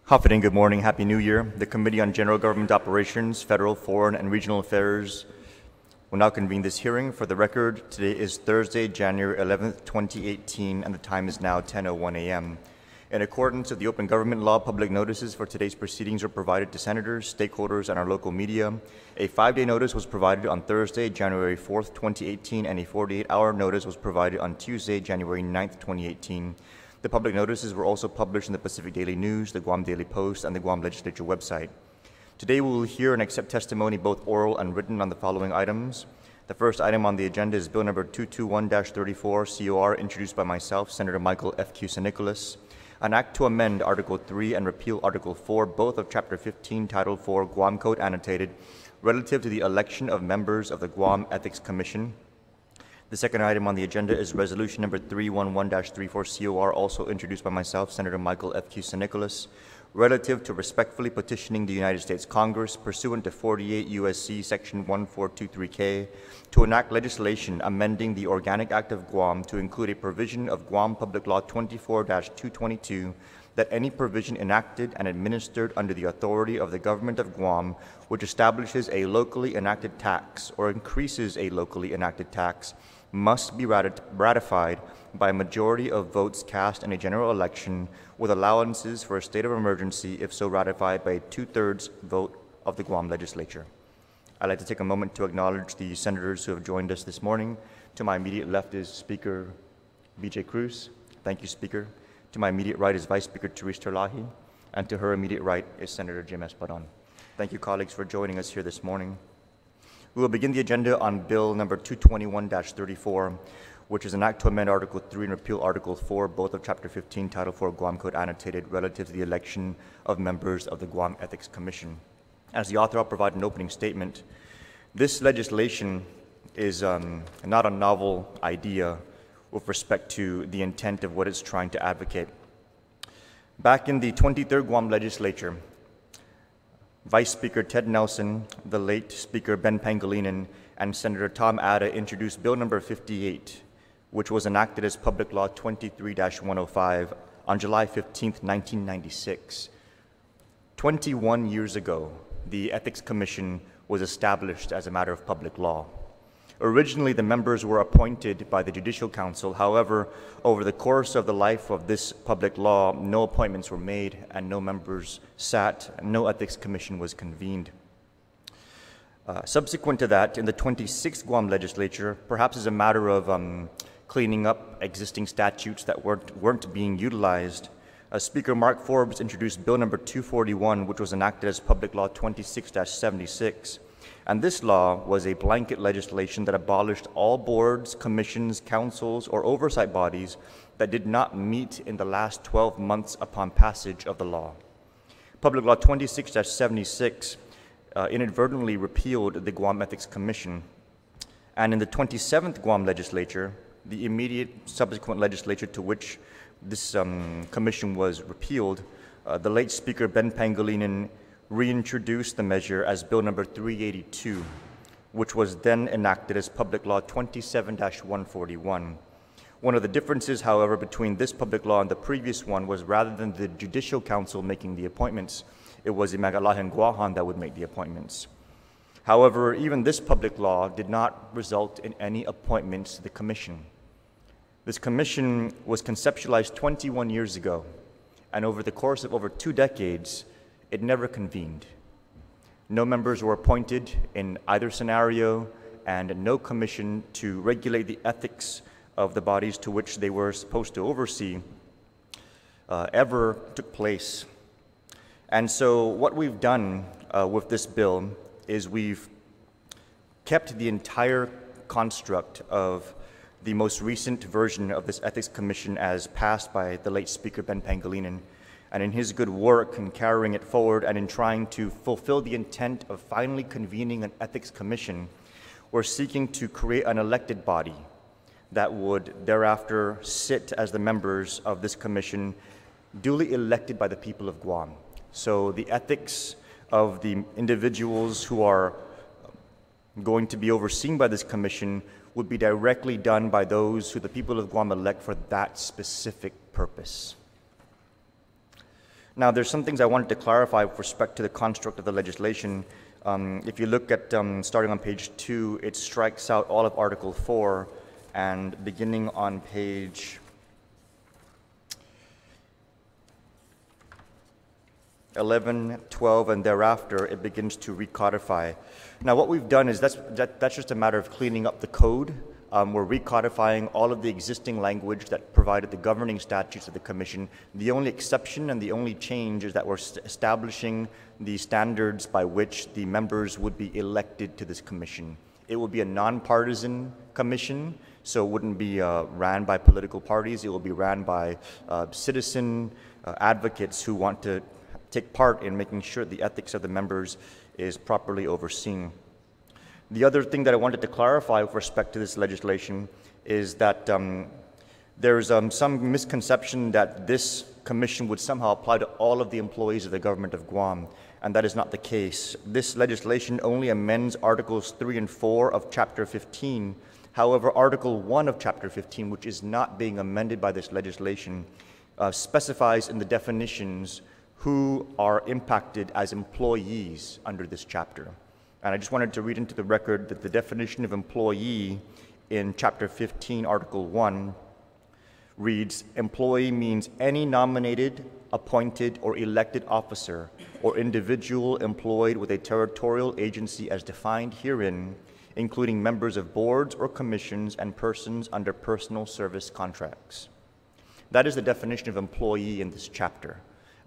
Confident good morning, Happy New Year. The Committee on General Government Operations, Federal, Foreign, and Regional Affairs will now convene this hearing. For the record, today is Thursday, January 11th, 2018, and the time is now 10:01 a.m. In accordance with the Open Government Law, public notices for today's proceedings are provided to senators, stakeholders, and our local media. A 5-day notice was provided on Thursday, January 4th, 2018, and a 48-hour notice was provided on Tuesday, January 9th, 2018. The public notices were also published in the Pacific Daily News, the Guam Daily Post, and the Guam Legislature website. Today we will hear and accept testimony, both oral and written, on the following items. The first item on the agenda is Bill number 221-34, COR, introduced by myself, Senator Michael F. Nicolas, an act to amend Article 3 and repeal Article 4, both of Chapter 15, Title 4, Guam Code Annotated, relative to the election of members of the Guam Ethics Commission. The second item on the agenda is Resolution number 311-34 COR, also introduced by myself, Senator Michael F. Nicolas, relative to respectfully petitioning the United States Congress, pursuant to 48 U.S.C. Section 1423K, to enact legislation amending the Organic Act of Guam to include a provision of Guam Public Law 24-222 that any provision enacted and administered under the authority of the government of Guam which establishes a locally enacted tax or increases a locally enacted tax must be ratified by a majority of votes cast in a general election, with allowances for a state of emergency if so ratified by a 2/3 vote of the Guam Legislature. I'd like to take a moment to acknowledge the senators who have joined us this morning. To my immediate left is Speaker B.J. Cruz. Thank you, Speaker. To my immediate right is Vice Speaker Therese Terlahi, and to her immediate right is Senator Jim Espadon. Thank you, colleagues, for joining us here this morning. We will begin the agenda on Bill number 221-34, which is an act to amend Article 3 and repeal Article 4, both of Chapter 15, Title 4, Guam Code Annotated, relative to the election of members of the Guam Ethics Commission. As the author, I'll provide an opening statement. This legislation is not a novel idea with respect to the intent of what it's trying to advocate. Back in the 23rd Guam Legislature, Vice Speaker Ted Nelson, the late Speaker Ben Pangilinan, and Senator Tom Atta introduced Bill number 58, which was enacted as Public Law 23-105 on July 15, 1996. 21 years ago, the Ethics Commission was established as a matter of public law. Originally, the members were appointed by the Judicial Council. However, over the course of the life of this public law, no appointments were made and no members sat, and no Ethics Commission was convened. Subsequent to that, in the 26th Guam Legislature, perhaps as a matter of cleaning up existing statutes that weren't being utilized, Speaker Mark Forbes introduced Bill number 241, which was enacted as Public Law 26-76. And this law was a blanket legislation that abolished all boards, commissions, councils, or oversight bodies that did not meet in the last 12 months upon passage of the law. Public Law 26-76 inadvertently repealed the Guam Ethics Commission. And in the 27th Guam Legislature, the immediate subsequent legislature to which this commission was repealed, the late Speaker Ben Pangilinan reintroduced the measure as Bill number 382, which was then enacted as Public Law 27-141. One of the differences, however, between this public law and the previous one was rather than the Judicial Council making the appointments, it was the Magalahan Guahan that would make the appointments. However, even this public law did not result in any appointments to the commission. This commission was conceptualized 21 years ago, and over the course of over 2 decades, it never convened. No members were appointed in either scenario, and no commission to regulate the ethics of the bodies to which they were supposed to oversee ever took place. And so what we've done with this bill is we've kept the entire construct of the most recent version of this Ethics Commission as passed by the late Speaker Ben Pangilinan. And in his good work in carrying it forward and in trying to fulfill the intent of finally convening an Ethics Commission, we're seeking to create an elected body that would thereafter sit as the members of this commission, duly elected by the people of Guam. So the ethics of the individuals who are going to be overseen by this commission would be directly done by those who the people of Guam elect for that specific purpose. Now, there's some things I wanted to clarify with respect to the construct of the legislation. If you look at starting on page 2, it strikes out all of Article 4, and beginning on page 11, 12, and thereafter, it begins to recodify. Now, what we've done is that's just a matter of cleaning up the code. We're recodifying all of the existing language that provided the governing statutes of the Commission. The only exception and the only change is that we're establishing the standards by which the members would be elected to this Commission. It will be a nonpartisan commission, so it wouldn't be ran by political parties. It will be ran by citizen advocates who want to take part in making sure the ethics of the members is properly overseen. The other thing that I wanted to clarify with respect to this legislation is that there's some misconception that this commission would somehow apply to all of the employees of the government of Guam, and that is not the case. This legislation only amends Articles 3 and 4 of Chapter 15. However, Article 1 of Chapter 15, which is not being amended by this legislation, specifies in the definitions who are impacted as employees under this chapter. And I just wanted to read into the record that the definition of employee in Chapter 15, Article 1 reads, employee means any nominated, appointed, or elected officer or individual employed with a territorial agency as defined herein, including members of boards or commissions and persons under personal service contracts. That is the definition of employee in this chapter.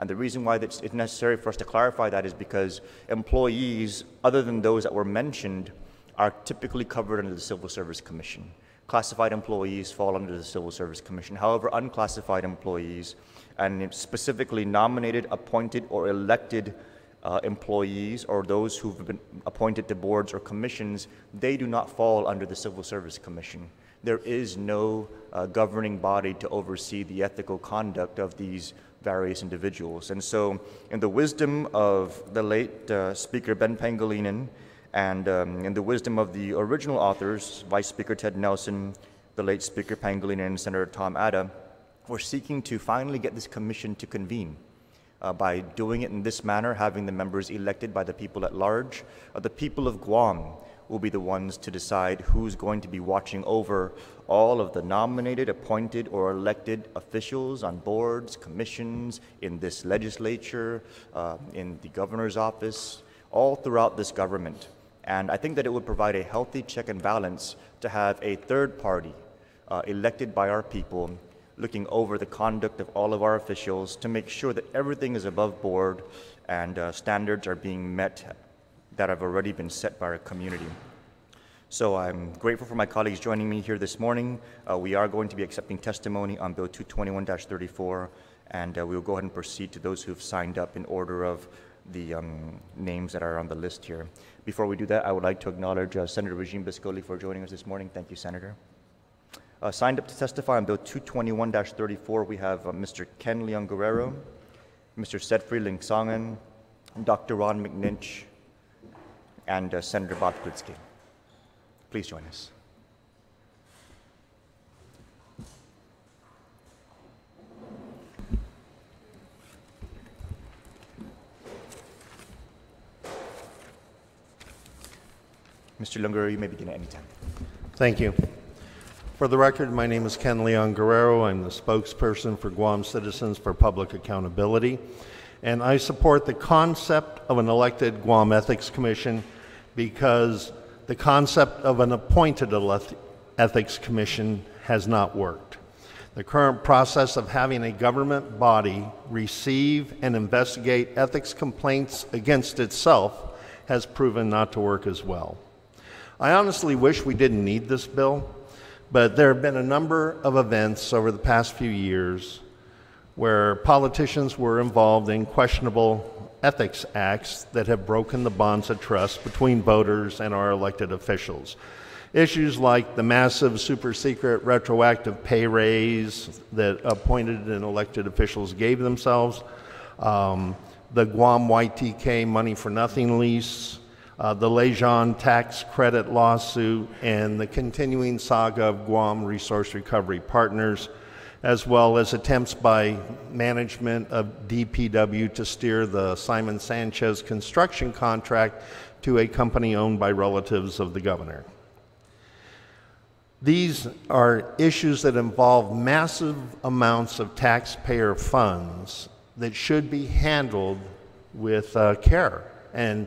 And the reason why it's necessary for us to clarify that is because employees, other than those that were mentioned, are typically covered under the Civil Service Commission. Classified employees fall under the Civil Service Commission. However, unclassified employees, and specifically nominated, appointed, or elected employees, or those who've been appointed to boards or commissions, they do not fall under the Civil Service Commission. There is no governing body to oversee the ethical conduct of these various individuals. And so, in the wisdom of the late Speaker Ben Pangilinan, and in the wisdom of the original authors, Vice Speaker Ted Nelson, the late Speaker Pangilinan, and Senator Tom Atta, we're seeking to finally get this commission to convene. By doing it in this manner, having the members elected by the people at large, the people of Guam will be the ones to decide who's going to be watching over all of the nominated, appointed, or elected officials on boards, commissions, in this legislature, in the governor's office, all throughout this government. And I think that it would provide a healthy check and balance to have a third party elected by our people looking over the conduct of all of our officials to make sure that everything is above board and standards are being met that have already been set by our community. So I'm grateful for my colleagues joining me here this morning. We are going to be accepting testimony on Bill 221-34, and we will go ahead and proceed to those who have signed up in order of the names that are on the list here. Before we do that, I would like to acknowledge Senator Regine Biscoli for joining us this morning. Thank you, Senator. Signed up to testify on Bill 221-34, we have Mr. Ken Leon Guerrero, Mr. Sedfrey Ling Songan, Dr. Ron McNinch, and Senator Bob Klitsky. Please join us. Mr. Lungaro, you may begin at any time. Thank you. For the record, my name is Ken Leon Guerrero. I'm the spokesperson for Guam Citizens for Public Accountability, and I support the concept of an elected Guam Ethics Commission because the concept of an appointed Ethics Commission has not worked. The current process of having a government body receive and investigate ethics complaints against itself has proven not to work as well. I honestly wish we didn't need this bill, but there have been a number of events over the past few years where politicians were involved in questionable ethics acts that have broken the bonds of trust between voters and our elected officials. Issues like the massive super secret retroactive pay raise that appointed and elected officials gave themselves, the Guam YTK money for nothing lease, the Legislature tax credit lawsuit, and the continuing saga of Guam Resource Recovery Partners as well as attempts by management of DPW to steer the Simon Sanchez construction contract to a company owned by relatives of the governor. These are issues that involve massive amounts of taxpayer funds that should be handled with care and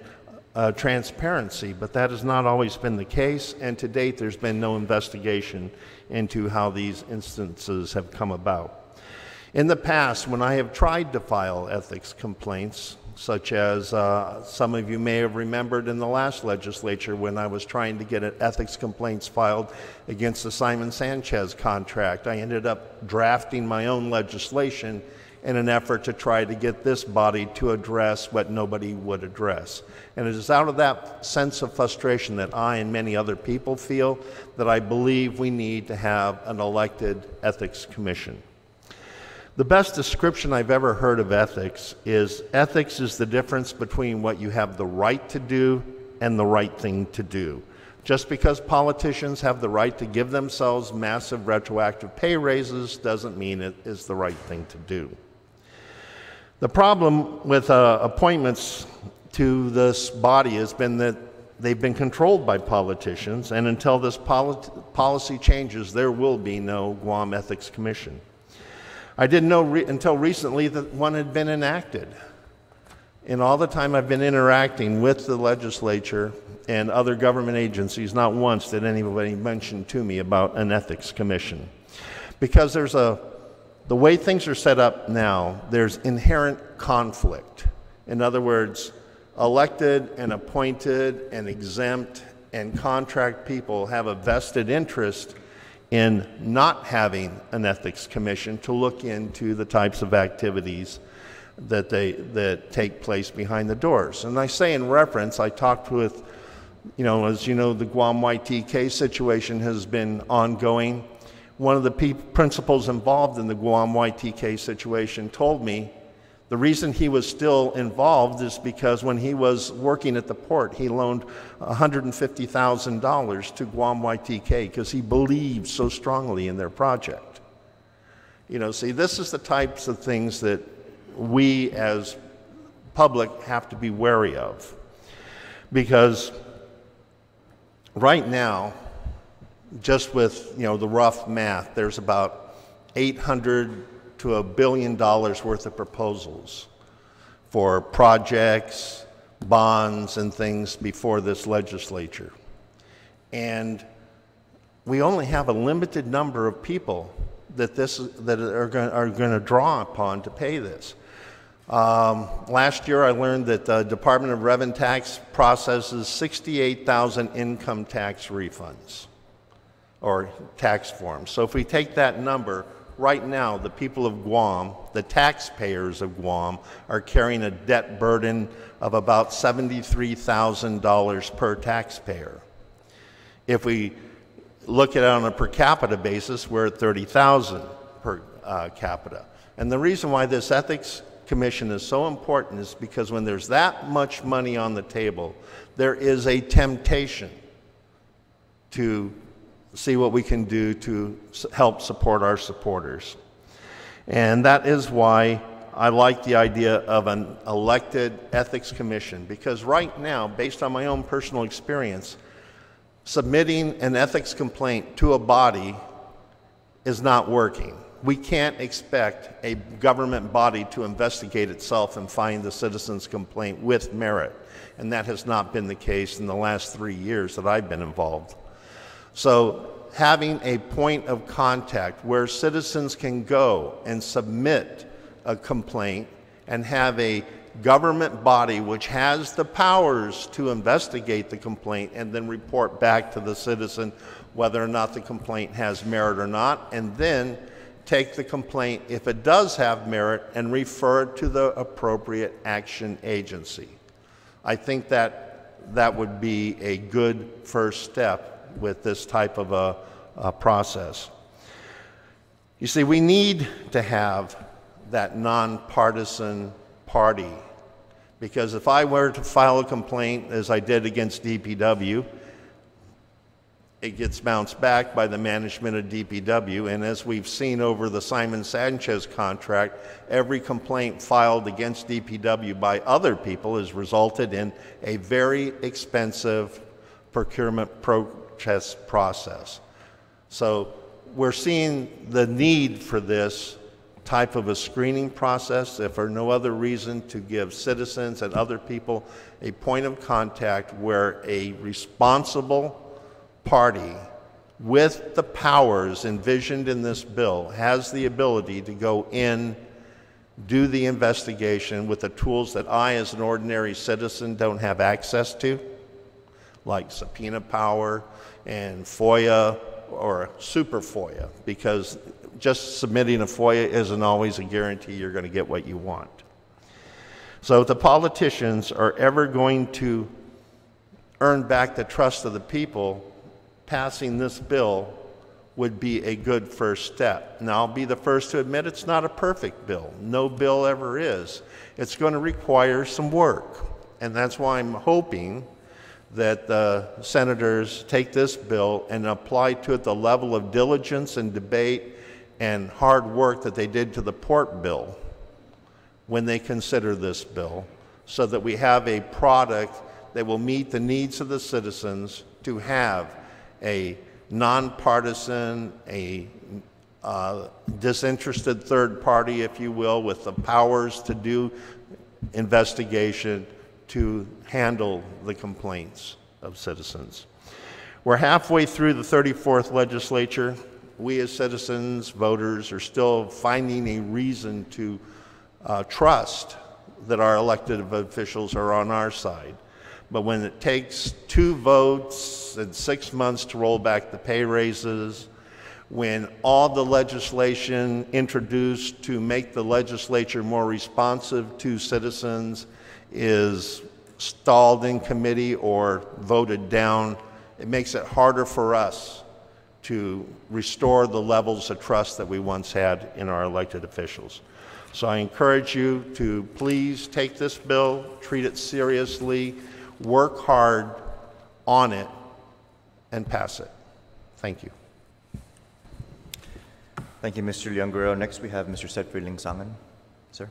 transparency, but that has not always been the case, and to date there's been no investigation into how these instances have come about. In the past, when I have tried to file ethics complaints, such as some of you may have remembered in the last legislature when I was trying to get ethics complaints filed against the Simon Sanchez contract, I ended up drafting my own legislation in an effort to try to get this body to address what nobody would address. And it is out of that sense of frustration that I and many other people feel that I believe we need to have an elected ethics commission. The best description I've ever heard of ethics is the difference between what you have the right to do and the right thing to do. Just because politicians have the right to give themselves massive retroactive pay raises doesn't mean it is the right thing to do. The problem with appointments to this body has been that they've been controlled by politicians, and until this policy changes, there will be no Guam Ethics Commission. I didn't know until recently that one had been enacted. In all the time I've been interacting with the legislature and other government agencies, not once did anybody mention to me about an ethics commission. Because the way things are set up now, there's inherent conflict. In other words, elected and appointed and exempt and contract people have a vested interest in not having an ethics commission to look into the types of activities that take place behind the doors. And I say in reference, I talked with, as you know, the Guam YTK situation has been ongoing. One of the principals involved in the Guam YTK situation told me the reason he was still involved is because when he was working at the port, he loaned $150,000 to Guam YTK because he believed so strongly in their project. See, this is the types of things that we as public have to be wary of. Because right now, just with the rough math, there's about $800 to $1 billion worth of proposals for projects, bonds, and things before this legislature. And we only have a limited number of people that are going to draw upon to pay this. Last year I learned that the Department of Revenue Tax processes 68,000 income tax refunds or tax forms. So if we take that number, right now the people of Guam, the taxpayers of Guam, are carrying a debt burden of about $73,000 per taxpayer. If we look at it on a per capita basis, we're at $30,000 per capita. And the reason why this ethics commission is so important is because when there's that much money on the table, there is a temptation to see what we can do to help support our supporters. And that is why I like the idea of an elected ethics commission, because right now, based on my own personal experience, submitting an ethics complaint to a body is not working. We can't expect a government body to investigate itself and find the citizen's complaint with merit. And that has not been the case in the last 3 years that I've been involved. So having a point of contact where citizens can go and submit a complaint and have a government body which has the powers to investigate the complaint and then report back to the citizen whether or not the complaint has merit or not, and then take the complaint, if it does have merit, and refer it to the appropriate action agency. I think that would be a good first step with this type of a process. You see, we need to have that nonpartisan party, because if I were to file a complaint, as I did against DPW, it gets bounced back by the management of DPW. And as we've seen over the Simon Sanchez contract, every complaint filed against DPW by other people has resulted in a very expensive procurement protest process. So we're seeing the need for this type of a screening process, if for no other reason, to give citizens and other people a point of contact where a responsible party with the powers envisioned in this bill has the ability to go in, do the investigation with the tools that I, as an ordinary citizen, don't have access to, like subpoena power and FOIA or super FOIA, because just submitting a FOIA isn't always a guarantee you're going to get what you want. So if the politicians are ever going to earn back the trust of the people, passing this bill would be a good first step. Now, I'll be the first to admit it's not a perfect bill. No bill ever is. It's going to require some work. And that's why I'm hoping that the senators take this bill and apply to it the level of diligence and debate and hard work that they did to the port bill when they consider this bill, so that we have a product that will meet the needs of the citizens to have a nonpartisan, a disinterested third party, if you will, with the powers to do investigation to handle the complaints of citizens. We're halfway through the 34th legislature. We as citizens, voters, are still finding a reason to trust that our elected officials are on our side. But when it takes 2 votes and 6 months to roll back the pay raises, when all the legislation introduced to make the legislature more responsive to citizens is stalled in committee or voted down, it makes it harder for us to restore the levels of trust that we once had in our elected officials. So I encourage you to please take this bill, treat it seriously, work hard on it, and pass it. Thank you. Thank you, Mr. Leon Guerrero. Next, we have Mr. Setfri Lingsangan. Sir.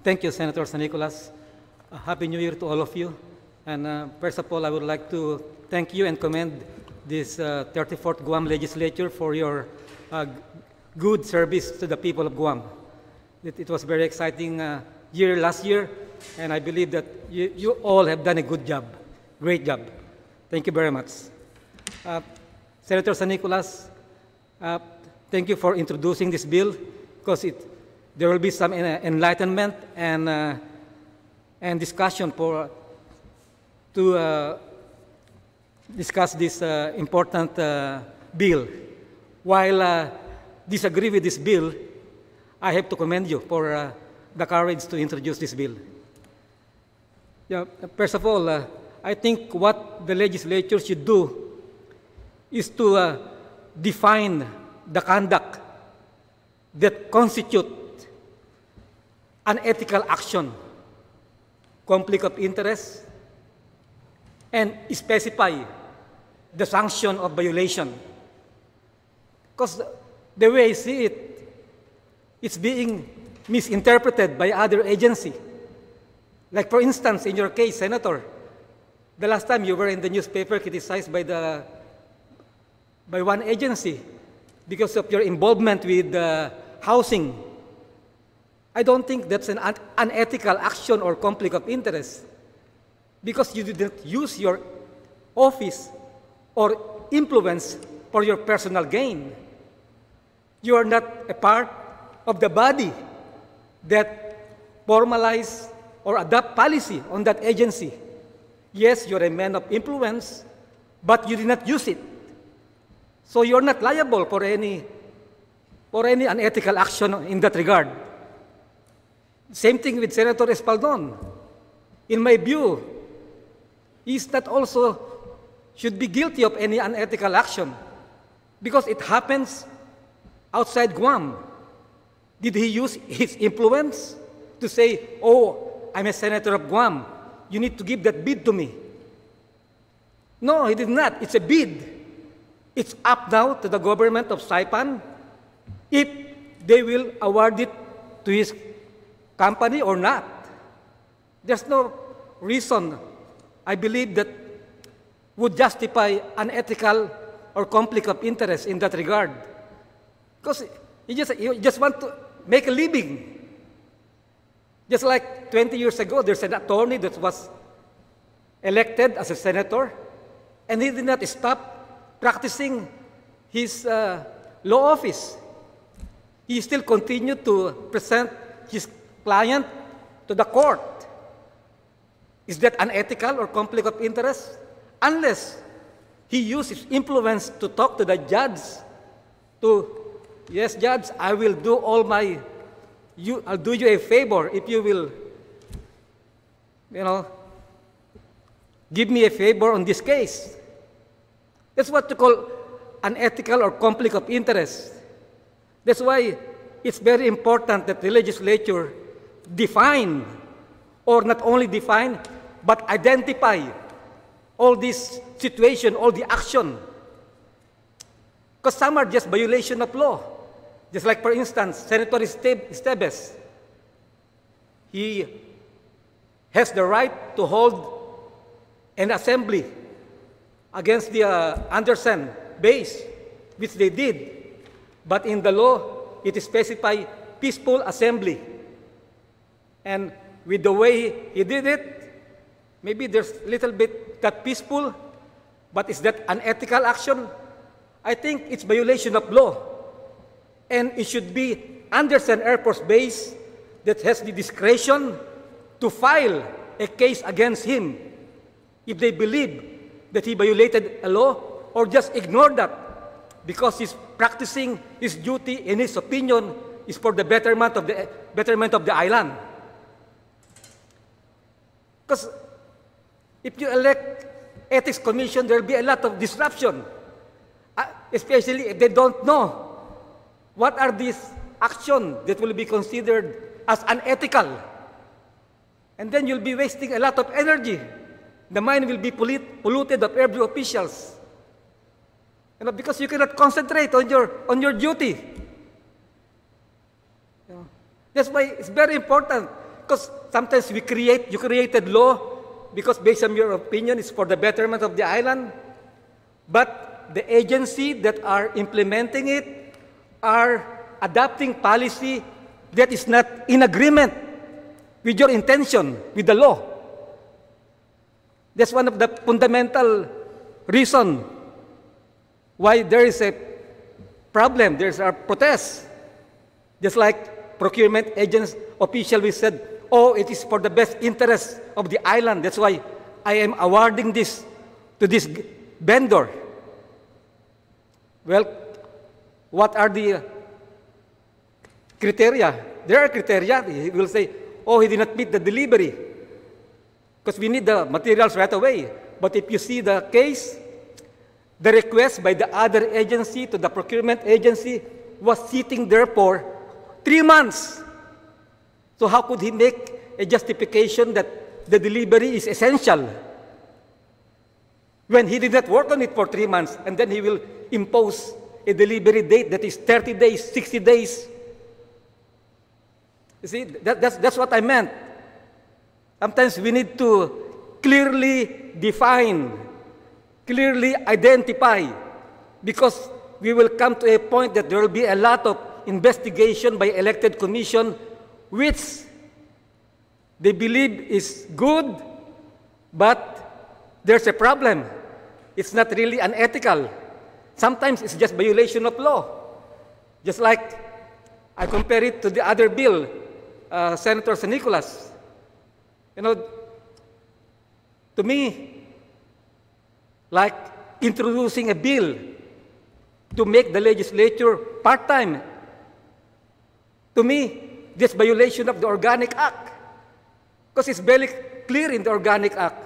Thank you, Senator Nicolas. Happy New Year to all of you. And first of all, I would like to thank you and commend this 34th Guam Legislature for your good service to the people of Guam. It was a very exciting year last year, and I believe that you all have done a good job, great job. Thank you very much. Senator San Nicolas, thank you for introducing this bill, because there will be some enlightenment and discussion to discuss this important bill. While disagree with this bill, I have to commend you for the courage to introduce this bill. Yeah, first of all, I think what the legislature should do is to define the conduct that constitute unethical action, conflict of interest, and specify the sanction of violation. Because the way I see it, it's being misinterpreted by other agency. Like for instance, in your case, Senator, the last time you were in the newspaper criticized by one agency because of your involvement with housing. I don't think that's an unethical action or conflict of interest, because you didn't use your office or influence for your personal gain. You are not a part of the body that formalize or adopt policy on that agency. Yes, you're a man of influence, but you did not use it. So you're not liable for any unethical action in that regard. Same thing with Senator Espaldon. In my view, he's not also should be guilty of any unethical action, because it happens outside Guam. Did he use his influence to say, oh, I'm a senator of Guam, you need to give that bid to me? No, he did not. It's a bid. It's up now to the government of Saipan if they will award it to his company or not. There's no reason, I believe, that would justify unethical or conflict of interest in that regard. Because you just want to make a living. Just like 20 years ago, there's an attorney that was elected as a senator, and he did not stop practicing his law office. He still continued to present his client to the court. Is that unethical or conflict of interest? Unless he used his influence to talk to the judge, yes, judge, I will do I'll do you a favor if you will, give me a favor on this case. That's what you call unethical or conflict of interest. That's why it's very important that the legislature define, or not only define, but identify all this situation, all the action. Because some are just violation of law. Just like, for instance, Senator Esteves. He has the right to hold an assembly against the Anderson base, which they did. But in the law, it specifies peaceful assembly. And with the way he did it, maybe there's a little bit that peaceful, but is that unethical action? I think it's violation of law. And it should be Anderson Air Force Base that has the discretion to file a case against him if they believe that he violated a law, or just ignore that because he's practicing his duty, in his opinion, is for the betterment of the island. Because if you elect ethics commission, there will be a lot of disruption, especially if they don't know what are these actions that will be considered as unethical. And then you'll be wasting a lot of energy. The mind will be polluted of every officials. Because you cannot concentrate on your duty. That's why it's very important. Because sometimes you created law because based on your opinion, it's for the betterment of the island. But the agency that are implementing it are adopting policy that is not in agreement with your intention, with the law. That's one of the fundamental reasons why there is a problem, there's a protest. Just like procurement agents official, we said, oh, it is for the best interest of the island. That's why I am awarding this to this vendor. Well, what are the criteria? There are criteria. He will say, oh, he did not meet the delivery, because we need the materials right away. But if you see the case, the request by the other agency to the procurement agency was sitting there for 3 months. So how could he make a justification that the delivery is essential when he did not work on it for 3 months, and then he will impose a delivery date that is 30 days, 60 days? You see, that's what I meant. Sometimes we need to clearly define, clearly identify, because we will come to a point that there will be a lot of investigation by elected commission which they believe is good, but there's a problem. It's not really unethical. Sometimes it's just violation of law. Just like I compare it to the other bill, Senator Nicolas. To me, like introducing a bill to make the legislature part-time, to me, this violation of the Organic Act. Because it's very clear in the Organic Act,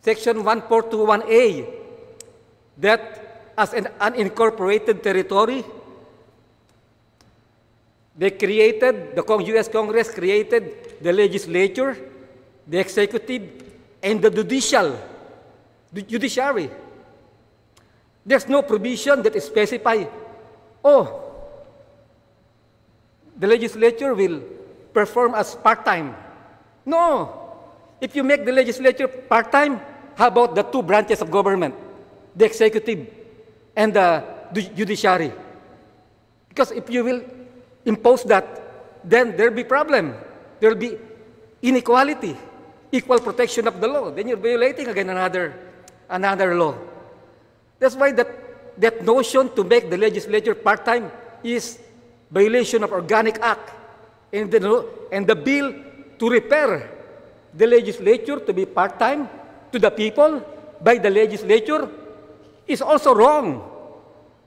Section 1421A, that as an unincorporated territory, the U.S. Congress created the legislature, the executive, and the judicial. the judiciary. There's no provision that specifies, oh, the legislature will perform as part-time. No. If you make the legislature part-time, how about the two branches of government, the executive and the judiciary? Because if you will impose that, then there will be problem. There will be inequality, equal protection of the law. Then you're violating again another law. That's why that notion to make the legislature part-time is violation of Organic Act. And the bill to repair the legislature to be part-time to the people by the legislature is also wrong.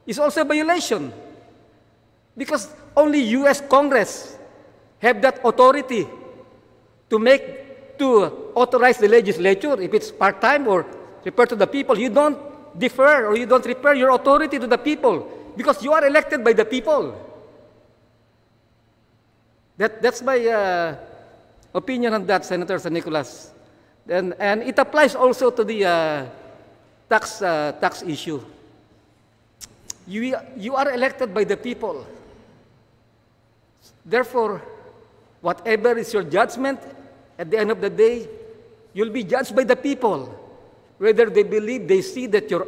It's also a violation. Because only U.S. Congress have that authority to authorize the legislature if it's part-time or refer to the people. You don't defer or you don't refer your authority to the people because you are elected by the people. That's my opinion on that, Senator Nicolas. And it applies also to the tax issue. You are elected by the people. Therefore, whatever is your judgment, at the end of the day, you'll be judged by the people, whether they see that your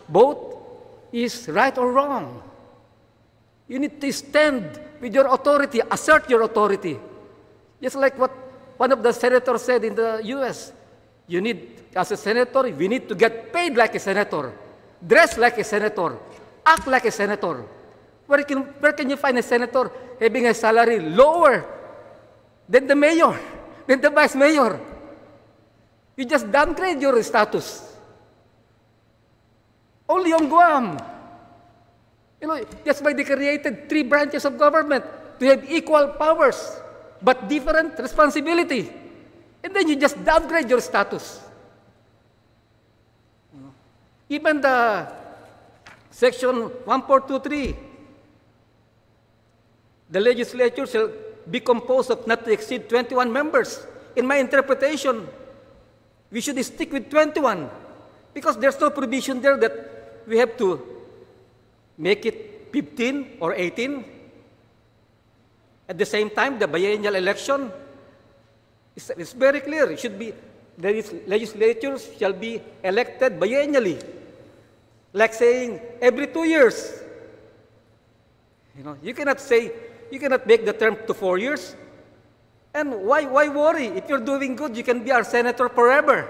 vote is right or wrong. You need to stand with your authority, assert your authority. Just like what one of the senators said in the U.S., as a senator, we need to get paid like a senator, dress like a senator, act like a senator. Where can you find a senator having a salary lower than the mayor, than the vice mayor? You just downgrade your status. Only on Guam. That's why they created 3 branches of government to have equal powers, but different responsibility. And then you just downgrade your status. Even the Section 1423, the legislature shall be composed of not to exceed 21 members. In my interpretation, we should stick with 21 because there's no provision there that we have to make it 15 or 18. At the same time, the biennial election is very clear. It should be, the legislatures shall be elected biennially, like saying every 2 years. You cannot make the term to 4 years. And why worry? If you're doing good, you can be our senator forever.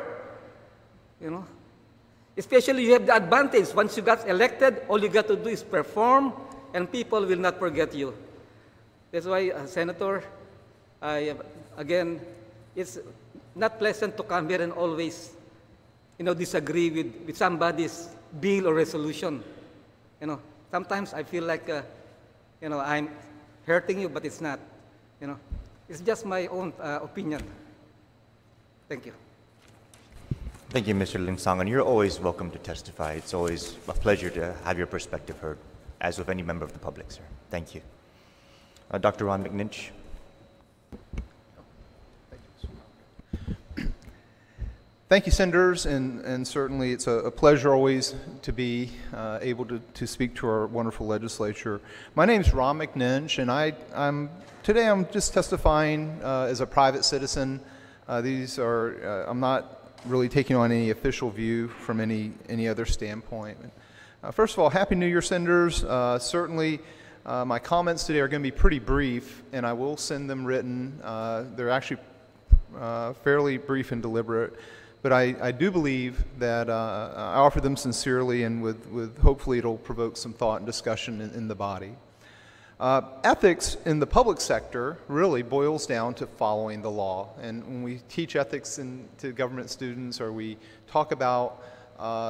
Especially you have the advantage. Once you got elected, all you got to do is perform, and people will not forget you. That's why, Senator, again, it's not pleasant to come here and always, disagree with somebody's bill or resolution. Sometimes I feel like, I'm hurting you, but it's not. It's just my own opinion. Thank you. Thank you, Mr. Lingsang, and you're always welcome to testify. It's always a pleasure to have your perspective heard, as with any member of the public, sir. Thank you. Dr. Ron McNinch. Thank you, Senators, and certainly it's a pleasure always to be able to speak to our wonderful legislature. My name is Ron McNinch, and today I'm just testifying as a private citizen. I'm not really taking on any official view from any other standpoint. First of all, Happy New Year, Senators. Certainly, my comments today are going to be pretty brief, and I will send them written. They're actually fairly brief and deliberate. But I do believe that I offer them sincerely, and with hopefully it'll provoke some thought and discussion in the body. Ethics in the public sector really boils down to following the law. And when we teach ethics to government students, or we talk about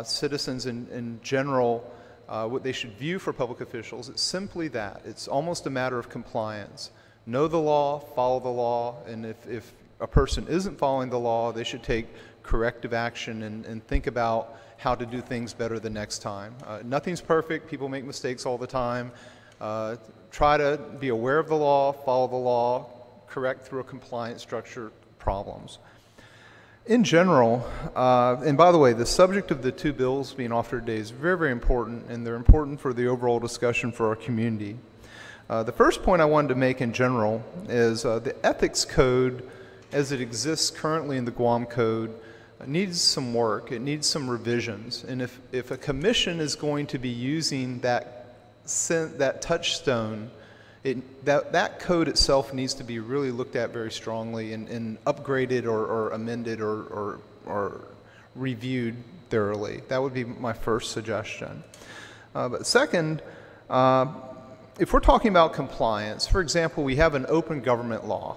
citizens in general, what they should view for public officials, it's simply that. It's almost a matter of compliance. Know the law, follow the law, and if a person isn't following the law, they should take corrective action and think about how to do things better the next time. Nothing's perfect. People make mistakes all the time. Try to be aware of the law, follow the law, correct through a compliance structure problems. In general, and by the way, the subject of the two bills being offered today is very, very important, and they're important for the overall discussion for our community. The first point I wanted to make in general is the ethics code as it exists currently in the Guam Code needs some work. It needs some revisions. And if a commission is going to be using that touchstone, that code itself needs to be really looked at very strongly and upgraded or amended or reviewed thoroughly. That would be my first suggestion. But second, if we're talking about compliance, for example, we have an open government law.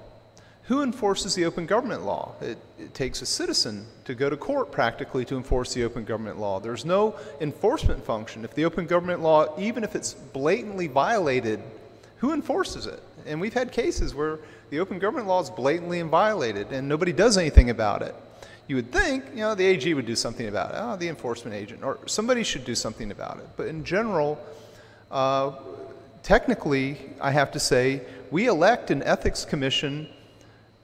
Who enforces the open government law? It takes a citizen to go to court practically to enforce the open government law. There's no enforcement function. If the open government law, even if it's blatantly violated, who enforces it? And we've had cases where the open government law is blatantly violated and nobody does anything about it. You would think, the AG would do something about it. Oh, the enforcement agent, or somebody should do something about it. But in general, technically, I have to say, we elect an ethics commission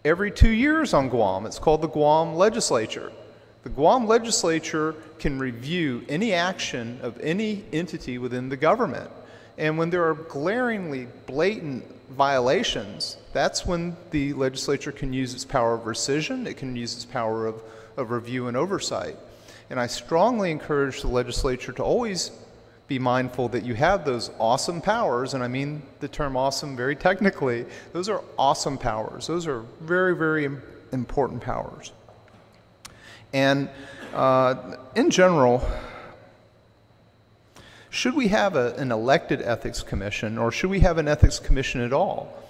every 2 years on Guam. It's called the Guam Legislature. The Guam Legislature can review any action of any entity within the government. And when there are glaringly blatant violations, that's when the legislature can use its power of rescission, it can use its power of review and oversight. And I strongly encourage the legislature to always be mindful that you have those awesome powers, and I mean the term awesome very technically. Those are awesome powers. Those are very, very important powers. And in general, should we have an elected ethics commission, or should we have an ethics commission at all?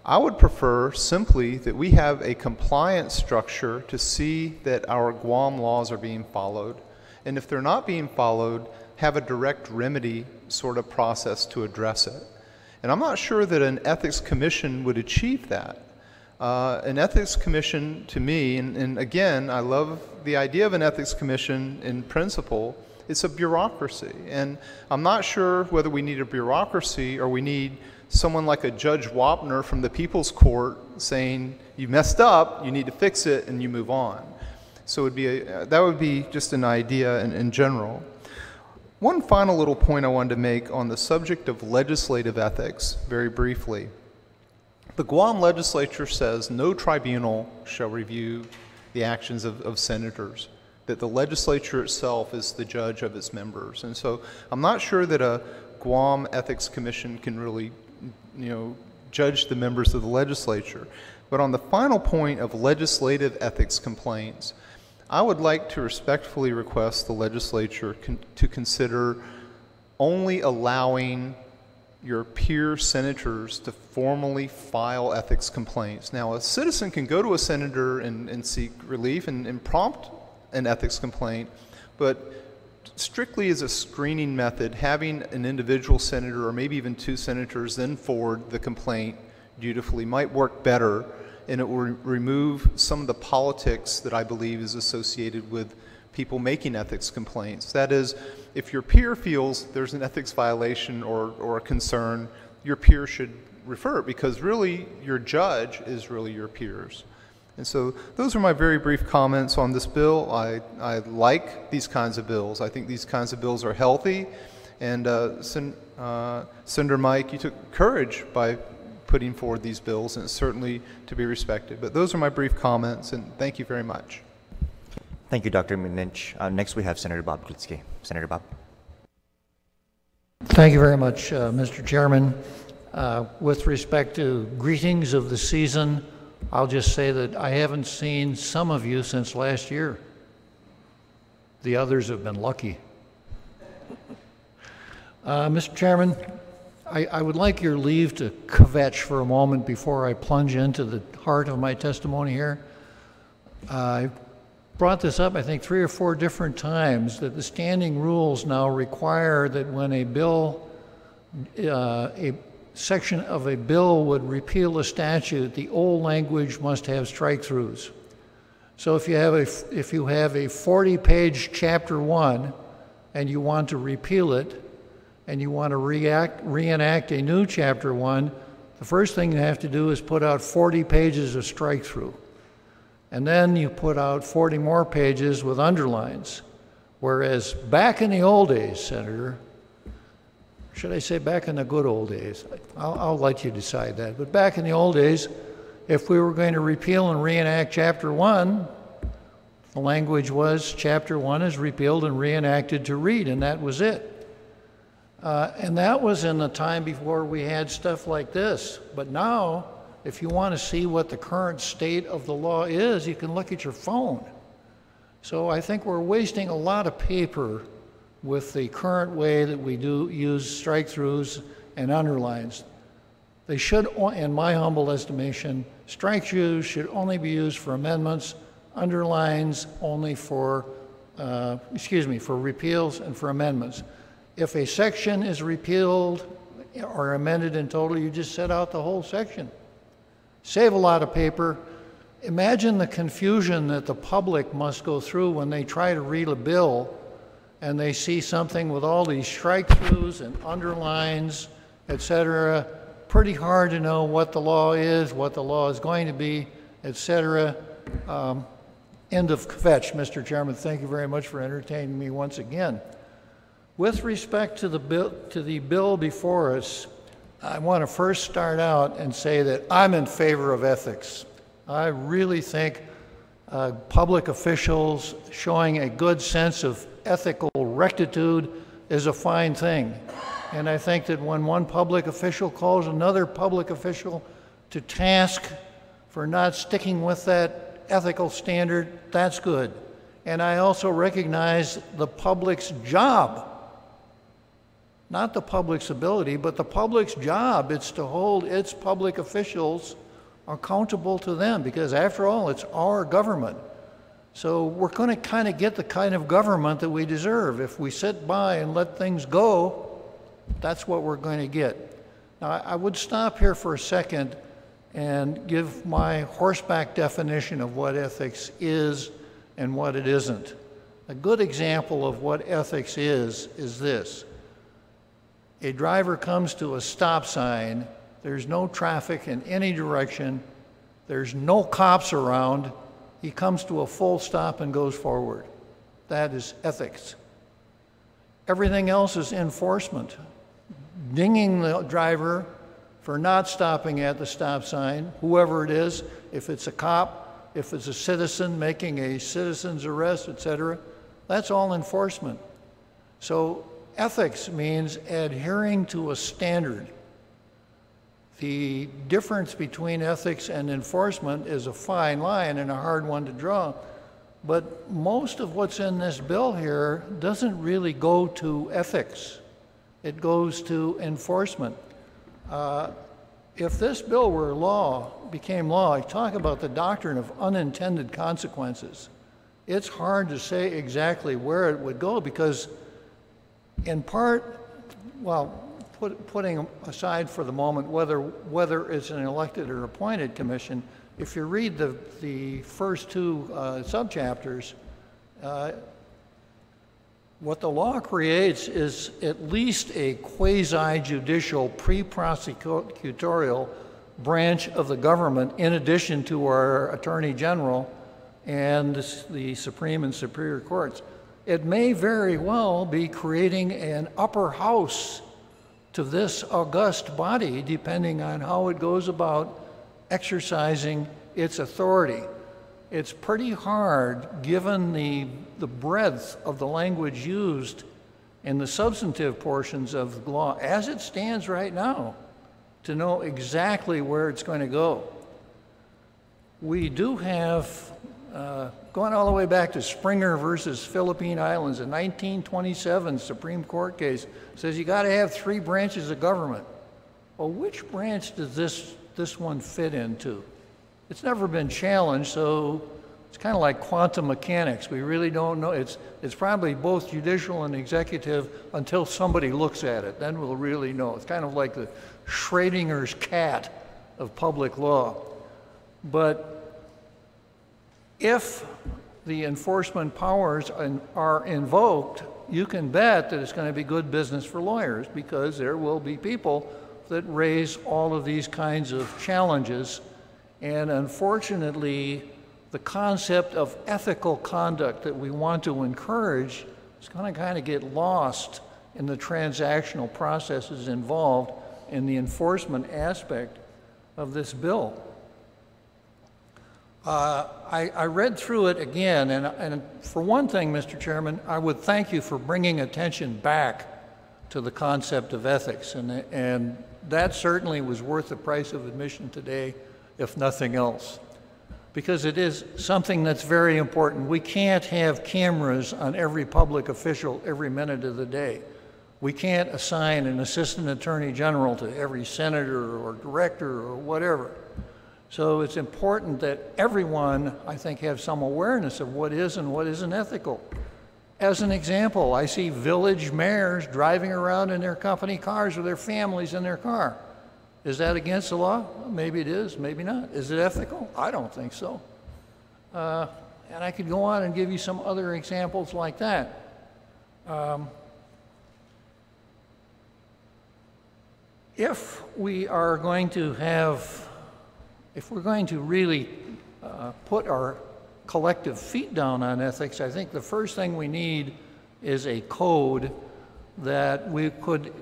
I would prefer simply that we have a compliance structure to see that our Guam laws are being followed. And if they're not being followed, have a direct remedy sort of process to address it. And I'm not sure that an ethics commission would achieve that. An ethics commission, to me, and again, I love the idea of an ethics commission in principle, it's a bureaucracy. And I'm not sure whether we need a bureaucracy or we need someone like a Judge Wapner from the People's Court saying, you messed up, you need to fix it, and you move on. So that would be just an idea in general. One final little point I wanted to make on the subject of legislative ethics, very briefly. The Guam legislature says no tribunal shall review the actions of senators, that the legislature itself is the judge of its members. And so I'm not sure that a Guam Ethics Commission can really, judge the members of the legislature. But on the final point of legislative ethics complaints, I would like to respectfully request the legislature to consider only allowing your peer senators to formally file ethics complaints. Now, a citizen can go to a senator and seek relief and prompt an ethics complaint, but strictly as a screening method, having an individual senator or maybe even two senators then forward the complaint dutifully might work better, and it will remove some of the politics that I believe is associated with people making ethics complaints. That is, if your peer feels there's an ethics violation or a concern, your peer should refer it, because really your judge is really your peers. And so those are my very brief comments on this bill. I like these kinds of bills. I think these kinds of bills are healthy. And Senator Mike, you took courage by putting forward these bills, and it's certainly to be respected. But those are my brief comments, and thank you very much. Thank you, Dr. Lynch. Next we have Senator Bob Klitsky. Senator Bob. Thank you very much, Mr. Chairman. With respect to greetings of the season, I'll just say that I haven't seen some of you since last year. The others have been lucky. Mr. Chairman, I would like your leave to kvetch for a moment before I plunge into the heart of my testimony here. I brought this up, I think, 3 or 4 different times, that the standing rules now require that when a bill, a section of a bill would repeal a statute, the old language must have strike-throughs. So if you have a 40-page Chapter 1 and you want to repeal it, and you want to reenact a new Chapter 1, the first thing you have to do is put out 40 pages of strike-through. And then you put out 40 more pages with underlines. Whereas back in the old days, Senator, should I say back in the good old days? I'll let you decide that. But back in the old days, if we were going to repeal and reenact Chapter 1, the language was Chapter 1 is repealed and reenacted to read, and that was it. And that was in the time before we had stuff like this. But now, if you want to see what the current state of the law is, you can look at your phone. So I think we're wasting a lot of paper with the current way that we do use strike-throughs and underlines. They should, in my humble estimation, strike-throughs should only be used for amendments, underlines only for, for repeals and for amendments. If a section is repealed or amended in total, you just set out the whole section. Save a lot of paper. Imagine the confusion that the public must go through when they try to read a bill and they see something with all these strike-throughs and underlines, etc. Pretty hard to know what the law is, what the law is going to be, etc. End of fetch, Mr. Chairman. Thank you very much for entertaining me once again. With respect to the bill before us, I want to first start out and say that I'm in favor of ethics. I really think public officials showing a good sense of ethical rectitude is a fine thing. And I think that when one public official calls another public official to task for not sticking with that ethical standard, that's good. And I also recognize the public's job, not the public's ability, but the public's job. It's to hold its public officials accountable to them, because after all, it's our government. So we're going to kind of get the kind of government that we deserve. If we sit by and let things go, that's what we're going to get. Now, I would stop here for a second and give my horseback definition of what ethics is and what it isn't. A good example of what ethics is this. A driver comes to a stop sign, there's no traffic in any direction, there's no cops around, he comes to a full stop and goes forward. That is ethics. Everything else is enforcement. Dinging the driver for not stopping at the stop sign, whoever it is, if it's a cop, if it's a citizen making a citizen's arrest, etc., that's all enforcement. So ethics means adhering to a standard. The difference between ethics and enforcement is a fine line and a hard one to draw, but most of what's in this bill here doesn't really go to ethics. It goes to enforcement. If this bill were became law, I talk about the doctrine of unintended consequences. It's hard to say exactly where it would go because in part, well, putting aside for the moment whether it's an elected or appointed commission, if you read the first two subchapters, what the law creates is at least a quasi-judicial, pre-prosecutorial branch of the government in addition to our Attorney General and the Supreme and Superior Courts. It may very well be creating an upper house to this august body, depending on how it goes about exercising its authority. It's pretty hard, given the breadth of the language used in the substantive portions of the law as it stands right now, to know exactly where it's going to go. We do have, going all the way back to Springer versus Philippine Islands, a 1927 Supreme Court case says you got to have 3 branches of government. Well, which branch does this one fit into? It's never been challenged, so it's kind of like quantum mechanics. We really don't know. It's probably both judicial and executive until somebody looks at it. Then we'll really know. It's kind of like the Schrodinger's cat of public law. But if the enforcement powers are invoked, you can bet that it's going to be good business for lawyers, because there will be people that raise all of these kinds of challenges. And unfortunately, the concept of ethical conduct that we want to encourage is going to kind of get lost in the transactional processes involved in the enforcement aspect of this bill. I read through it again, and for one thing, Mr. Chairman, I would thank you for bringing attention back to the concept of ethics, and that certainly was worth the price of admission today, if nothing else, because it is something that's very important. We can't have cameras on every public official every minute of the day. We can't assign an assistant attorney general to every senator or director or whatever. So it's important that everyone, I think, have some awareness of what is and what isn't ethical. As an example, I see village mayors driving around in their company cars with their families in their car. Is that against the law? Maybe it is, maybe not. Is it ethical? I don't think so. And I could go on and give you some other examples like that. If we are going to have, if we're going to really put our collective feet down on ethics, I think the first thing we need is a code that we could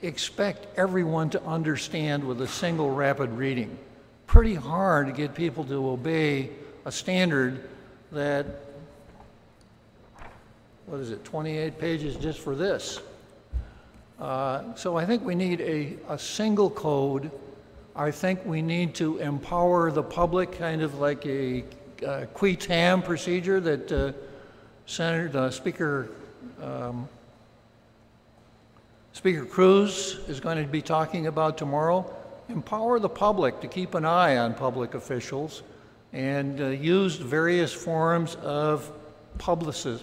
expect everyone to understand with a single rapid reading. Pretty hard to get people to obey a standard that, what is it, 28 pages just for this. So I think we need a single code. I think we need to empower the public, kind of like a qui tam procedure that Speaker Cruz is going to be talking about tomorrow. Empower the public to keep an eye on public officials and use various forms of publicity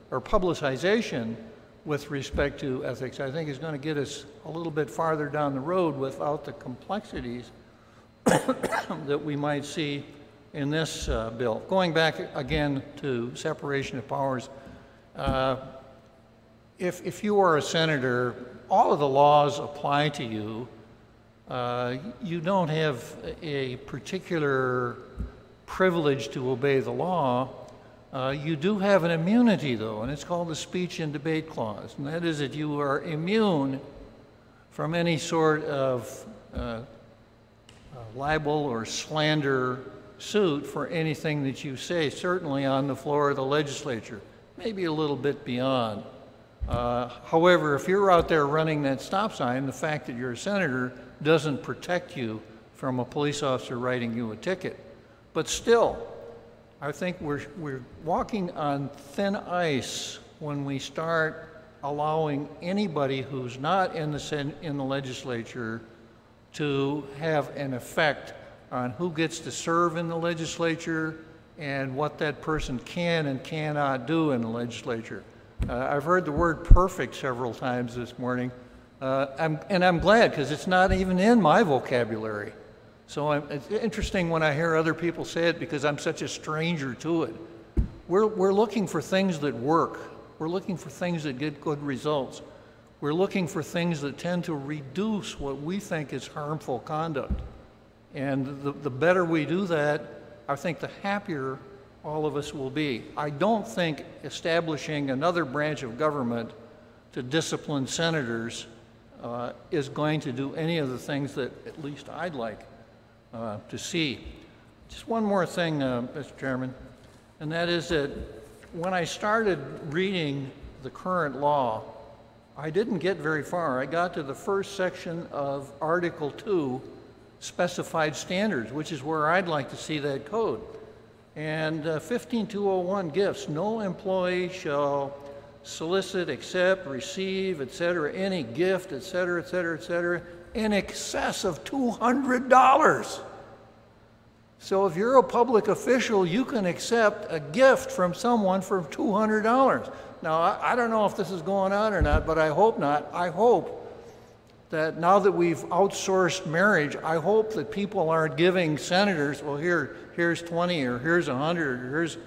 or publicization with respect to ethics. I think is going to get us a little bit farther down the road without the complexities that we might see in this bill. Going back again to separation of powers, if you are a senator, all of the laws apply to you. You don't have a particular privilege to obey the law. You do have an immunity, though, and it's called the Speech and Debate Clause, and that is that you are immune from any sort of libel or slander suit for anything that you say, certainly on the floor of the legislature, maybe a little bit beyond. However, if you're out there running that stop sign, the fact that you're a senator doesn't protect you from a police officer writing you a ticket. But still, I think we're walking on thin ice when we start allowing anybody who's not in the legislature to have an effect on who gets to serve in the legislature and what that person can and cannot do in the legislature. I've heard the word perfect several times this morning, and I'm glad, because it's not even in my vocabulary. So it's interesting when I hear other people say it, because I'm such a stranger to it. We're looking for things that work. We're looking for things that get good results. We're looking for things that tend to reduce what we think is harmful conduct. And the better we do that, I think the happier all of us will be. I don't think establishing another branch of government to discipline senators is going to do any of the things that at least I'd like to see. Just one more thing, Mr. Chairman, and that is that when I started reading the current law, I didn't get very far. I got to the first section of Article 2, Specified Standards, which is where I'd like to see that code. And 15201 gifts, no employee shall solicit, accept, receive, etc., any gift, etc., etc., etc., in excess of $200. So if you're a public official, you can accept a gift from someone for $200. Now, I don't know if this is going on or not, but I hope not. I hope that now that we've outsourced marriage, I hope that people aren't giving senators, well, here's 20 or here's 100 or here's,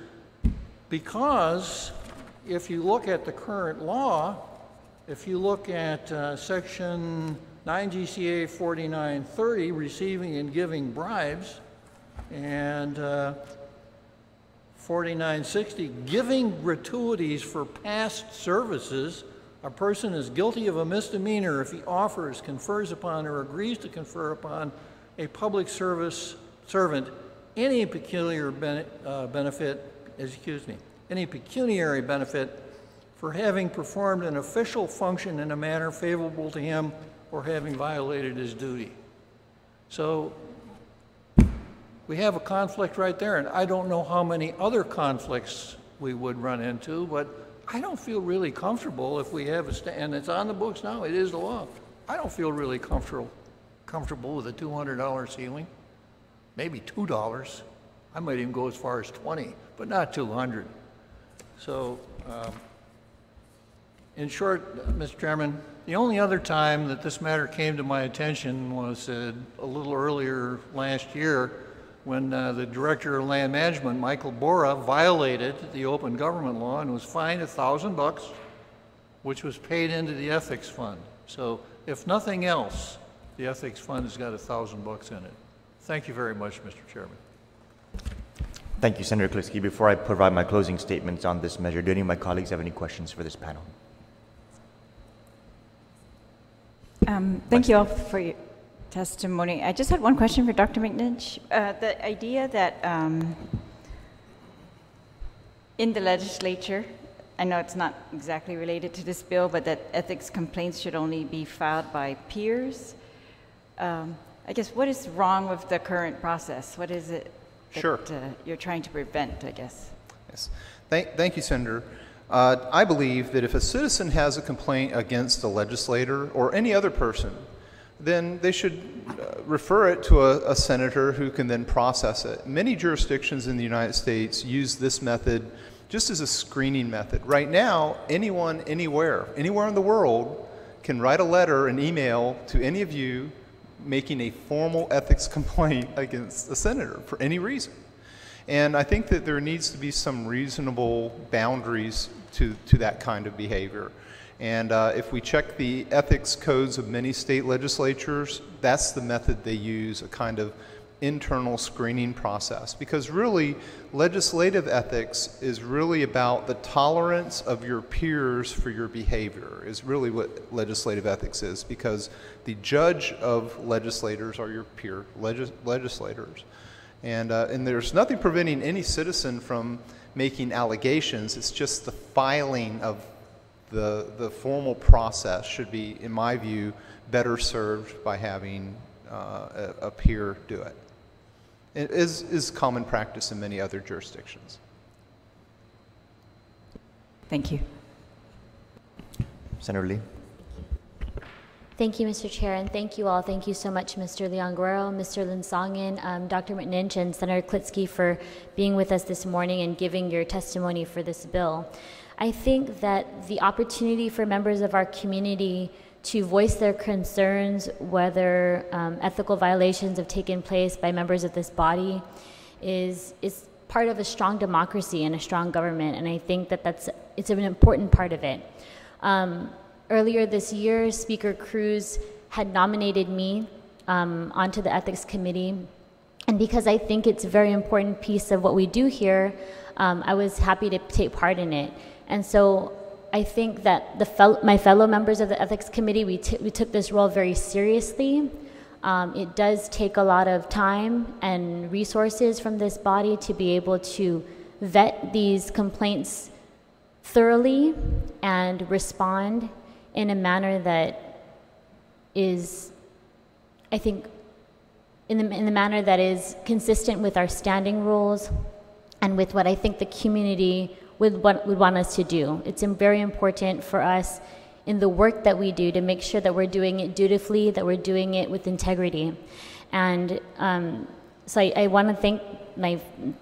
because if you look at the current law, if you look at Section 9 GCA 4930, receiving and giving bribes, And 4960, giving gratuities for past services. A person is guilty of a misdemeanor if he offers, confers upon, or agrees to confer upon a public service servant any pecuniary benefit for having performed an official function in a manner favorable to him or having violated his duty. So we have a conflict right there, and I don't know how many other conflicts we would run into, but I don't feel really comfortable if we have and it's on the books now, it is the law. I don't feel really comfortable with a $200 ceiling, maybe $2. I might even go as far as 20, but not 200. So, in short, Mr. Chairman, the only other time that this matter came to my attention was a little earlier last year when the Director of Land Management, Michael Bora, violated the open government law and was fined $1,000, which was paid into the ethics fund. So, if nothing else, the ethics fund has got $1,000 in it. Thank you very much, Mr. Chairman. Thank you, Senator Klitzky. Before I provide my closing statements on this measure, do any of my colleagues have any questions for this panel? Thank you all for your testimony. I just had one question for Dr. McNinch. The idea that in the legislature, I know it's not exactly related to this bill, but that ethics complaints should only be filed by peers. I guess what is wrong with the current process? What is it that you're trying to prevent, I guess? Yes. Thank you, Senator. I believe that if a citizen has a complaint against a legislator or any other person, then they should refer it to a senator who can then process it. Many jurisdictions in the United States use this method just as a screening method. Right now, anyone, anywhere in the world can write a letter, an email to any of you making a formal ethics complaint against a senator for any reason. And I think that there needs to be some reasonable boundaries to that kind of behavior. And if we check the ethics codes of many state legislatures, that's the method they use, a kind of internal screening process. Because really, legislative ethics is really about the tolerance of your peers for your behavior, is really what legislative ethics is, because the judge of legislators are your peer legislators. And there's nothing preventing any citizen from making allegations. It's just the filing of the formal process should be, in my view, better served by having a peer do it. It is common practice in many other jurisdictions. Thank you. Senator Lee. Thank you, Mr. Chair, and thank you all. Thank you so much, Mr. Leon Guerrero, Mr. Linsongen, Dr. McNinch, and Senator Klitzky for being with us this morning and giving your testimony for this bill. I think that the opportunity for members of our community to voice their concerns, whether ethical violations have taken place by members of this body, is part of a strong democracy and a strong government, and I think that it's an important part of it. Earlier this year, Speaker Cruz had nominated me onto the Ethics Committee, and because I think it's a very important piece of what we do here, I was happy to take part in it. And so I think that my fellow members of the Ethics Committee, we took this role very seriously. It does take a lot of time and resources from this body to be able to vet these complaints thoroughly and respond in a manner that is, I think, in the manner that is consistent with our standing rules and with what I think the community would want us to do. It's very important for us in the work that we do to make sure that we're doing it dutifully, that we're doing it with integrity. And so I want to thank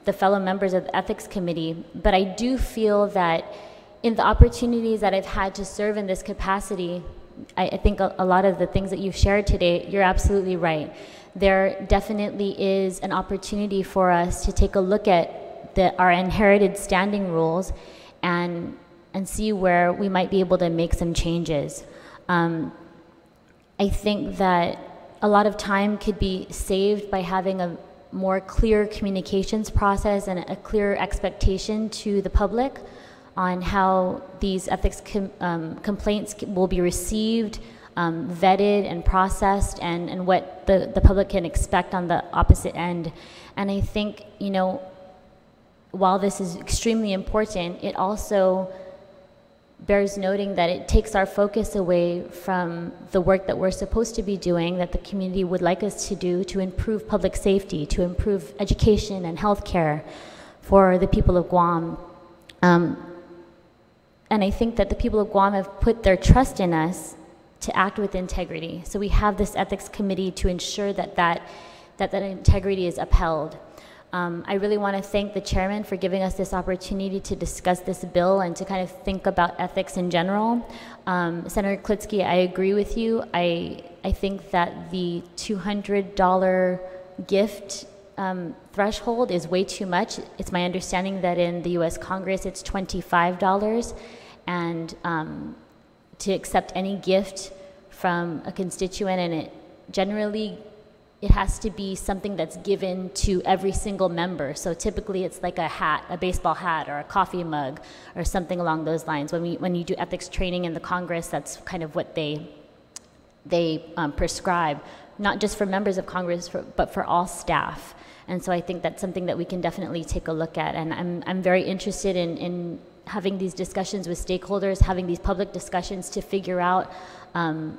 the fellow members of the Ethics Committee, but I do feel that in the opportunities that I've had to serve in this capacity, I think a lot of the things that you've shared today, you're absolutely right. There definitely is an opportunity for us to take a look at our inherited standing rules and see where we might be able to make some changes. I think that a lot of time could be saved by having more clear communications process and a clear expectation to the public on how these ethics complaints will be received, vetted and processed, and what the public can expect on the opposite end. And I think, you know, while this is extremely important, it also bears noting that it takes our focus away from the work that we're supposed to be doing, that the community would like us to do to improve public safety, to improve education and healthcare for the people of Guam. And I think that the people of Guam have put their trust in us to act with integrity. So we have this ethics committee to ensure that integrity is upheld. I really want to thank the chairman for giving us this opportunity to discuss this bill and to kind of think about ethics in general. Senator Klitsky, I agree with you. I think that the $200 gift threshold is way too much. It's my understanding that in the U.S. Congress it's $25, and to accept any gift from a constituent, and it has to be something that's given to every single member. So typically it's like a hat, a baseball hat, or a coffee mug, or something along those lines. When you do ethics training in the Congress, that's kind of what they prescribe, not just for members of Congress, but for all staff. And so I think that's something that we can definitely take a look at. And I'm very interested in having these discussions with stakeholders, having these public discussions to figure out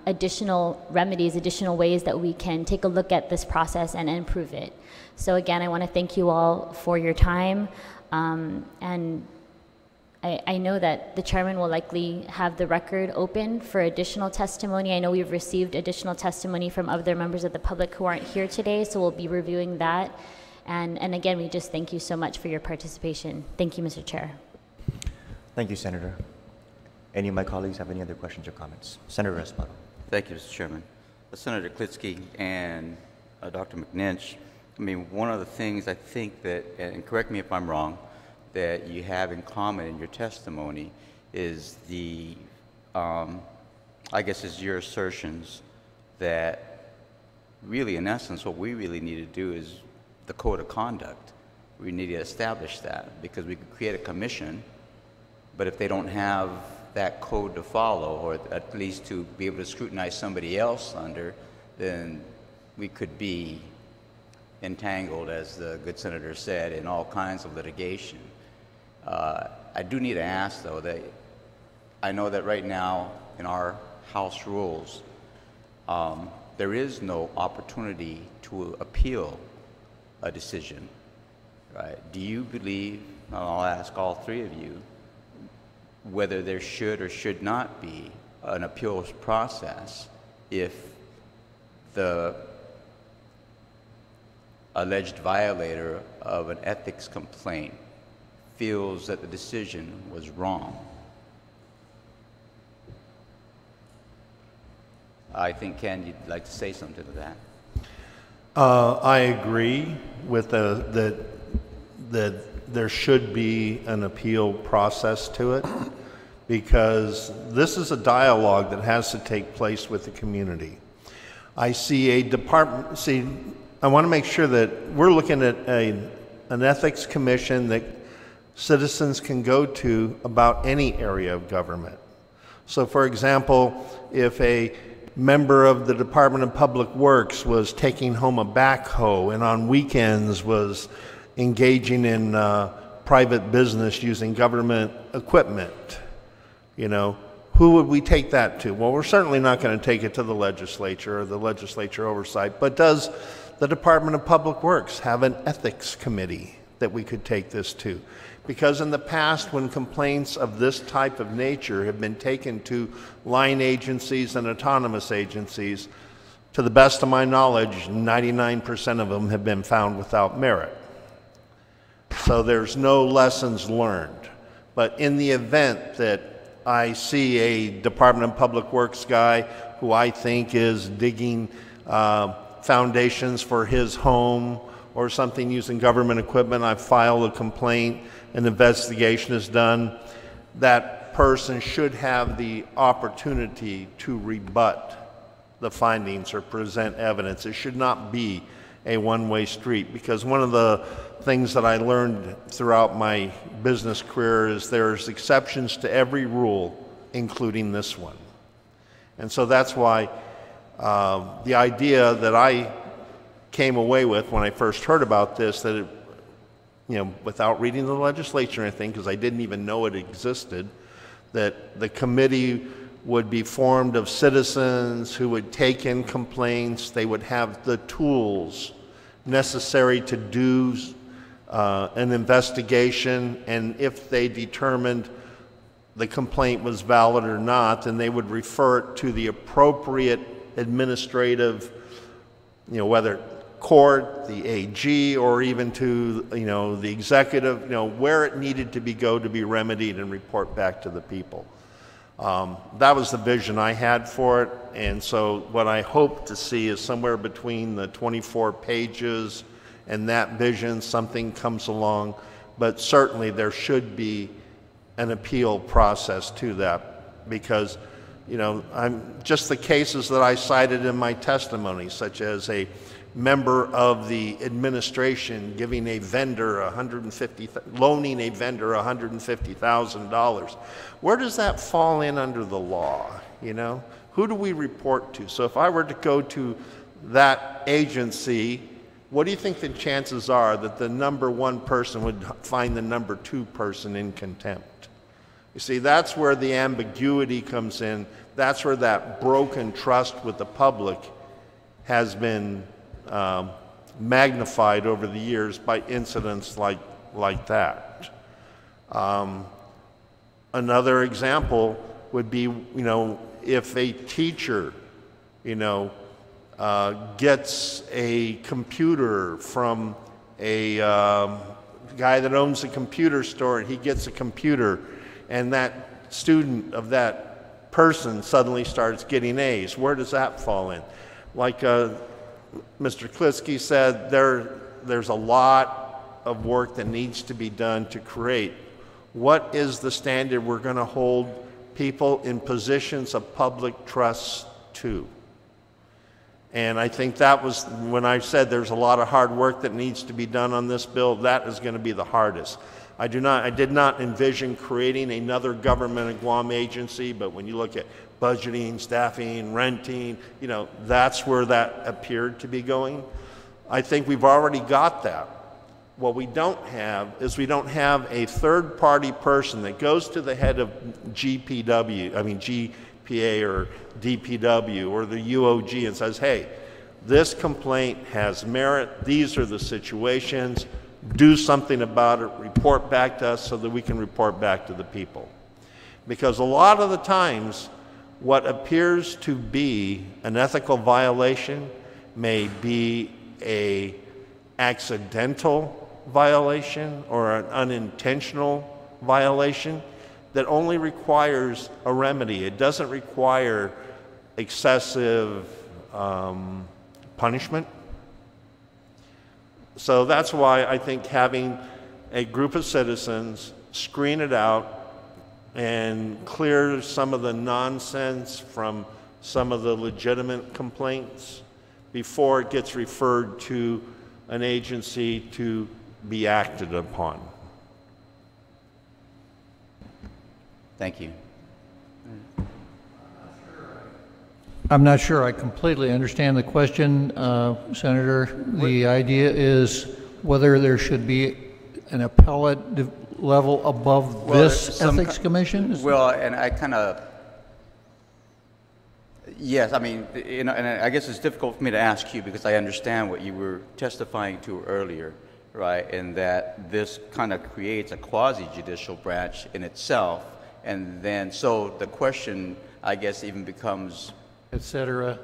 additional remedies, additional ways that we can take a look at this process and improve it. So again, I want to thank you all for your time. And I know that the chairman will likely have the record open for additional testimony. I know we've received additional testimony from other members of the public who aren't here today, so we'll be reviewing that. And again, we just thank you so much for your participation. Thank you, Mr. Chair. Thank you, Senator. Any of my colleagues have any other questions or comments? Senator Espada. Thank you, Mr. Chairman. Senator Klitsky and Dr. McNinch, I mean, one of the things I think that, and correct me if I'm wrong, that you have in common in your testimony is the, I guess is your assertions that really, in essence, what we really need to do is the code of conduct. We need to establish that, because we could create a commission, but if they don't have that code to follow, or at least to be able to scrutinize somebody else under, then we could be entangled, as the good senator said, in all kinds of litigation. I do need to ask, though, that I know that right now in our House rules, there is no opportunity to appeal a decision, right? Do you believe, and I'll ask all three of you, whether there should or should not be an appeals process if the alleged violator of an ethics complaint feels that the decision was wrong? I think, Ken, you'd like to say something to that. I agree with that there should be an appeal process to it, because this is a dialogue that has to take place with the community. I see a department, I want to make sure that we're looking at an ethics commission that citizens can go to about any area of government. So for example, if a member of the Department of Public Works was taking home a backhoe and on weekends was engaging in private business using government equipment, you know, who would we take that to? Well, we're certainly not going to take it to the legislature or the legislature oversight, but does the Department of Public Works have an ethics committee that we could take this to? Because in the past, when complaints of this type of nature have been taken to line agencies and autonomous agencies, to the best of my knowledge, 99% of them have been found without merit. So there's no lessons learned. But in the event that I see a Department of Public Works guy who I think is digging foundations for his home or something using government equipment, I file a complaint, an investigation is done, that person should have the opportunity to rebut the findings or present evidence. It should not be a one-way street, because one of the things that I learned throughout my business career is there's exceptions to every rule, including this one. And so that's why the idea that I came away with when I first heard about this, that it, without reading the legislature or anything, because I didn't even know it existed, that the committee would be formed of citizens who would take in complaints. They would have the tools necessary to do an investigation, and if they determined the complaint was valid or not, then they would refer it to the appropriate administrative, whether court, the AG, or even to the executive, where it needed to go to be remedied and report back to the people. That was the vision I had for it, and so what I hope to see is somewhere between the 24 pages and that vision, something comes along, but certainly there should be an appeal process to that, because I'm just the cases that I cited in my testimony, such as a member of the administration giving a vendor loaning a vendor $150,000. Where does that fall in under the law? Who do we report to? So if I were to go to that agency, what do you think the chances are that the number one person would find the number two person in contempt? You see, that's where the ambiguity comes in. That's where that broken trust with the public has been magnified over the years by incidents like that. Another example would be, if a teacher, gets a computer from a guy that owns a computer store, and he gets a computer, and that student of that person suddenly starts getting A's. Where does that fall in? Like Mr. Klitsky said, there's a lot of work that needs to be done to create. What is the standard we're going to hold people in positions of public trust to? And I think that was when I said there's a lot of hard work that needs to be done on this bill. That is going to be the hardest. I did not envision creating another government and Guam agency, but when you look at budgeting, staffing, renting, that's where that appeared to be going. I think we've already got that. What we don't have is we don't have a third-party person that goes to the head of GPA or DPW or the UOG and says, hey, this complaint has merit, these are the situations, do something about it, report back to us so that we can report back to the people. Because a lot of the times, what appears to be an ethical violation may be an accidental violation or an unintentional violation that only requires a remedy. It doesn't require excessive punishment. So that's why I think having a group of citizens screen it out and clear some of the nonsense from some of the legitimate complaints before it gets referred to an agency to be acted upon. Thank you. I'm not sure I completely understand the question, Senator. The idea is whether there should be an appellate level above this ethics commission? Well, and I kind of, yes, I mean, and I guess it's difficult for me to ask you because I understand what you were testifying to earlier, right? And that this kind of creates a quasi-judicial branch in itself. And then, so the question, I guess, even becomes, et cetera,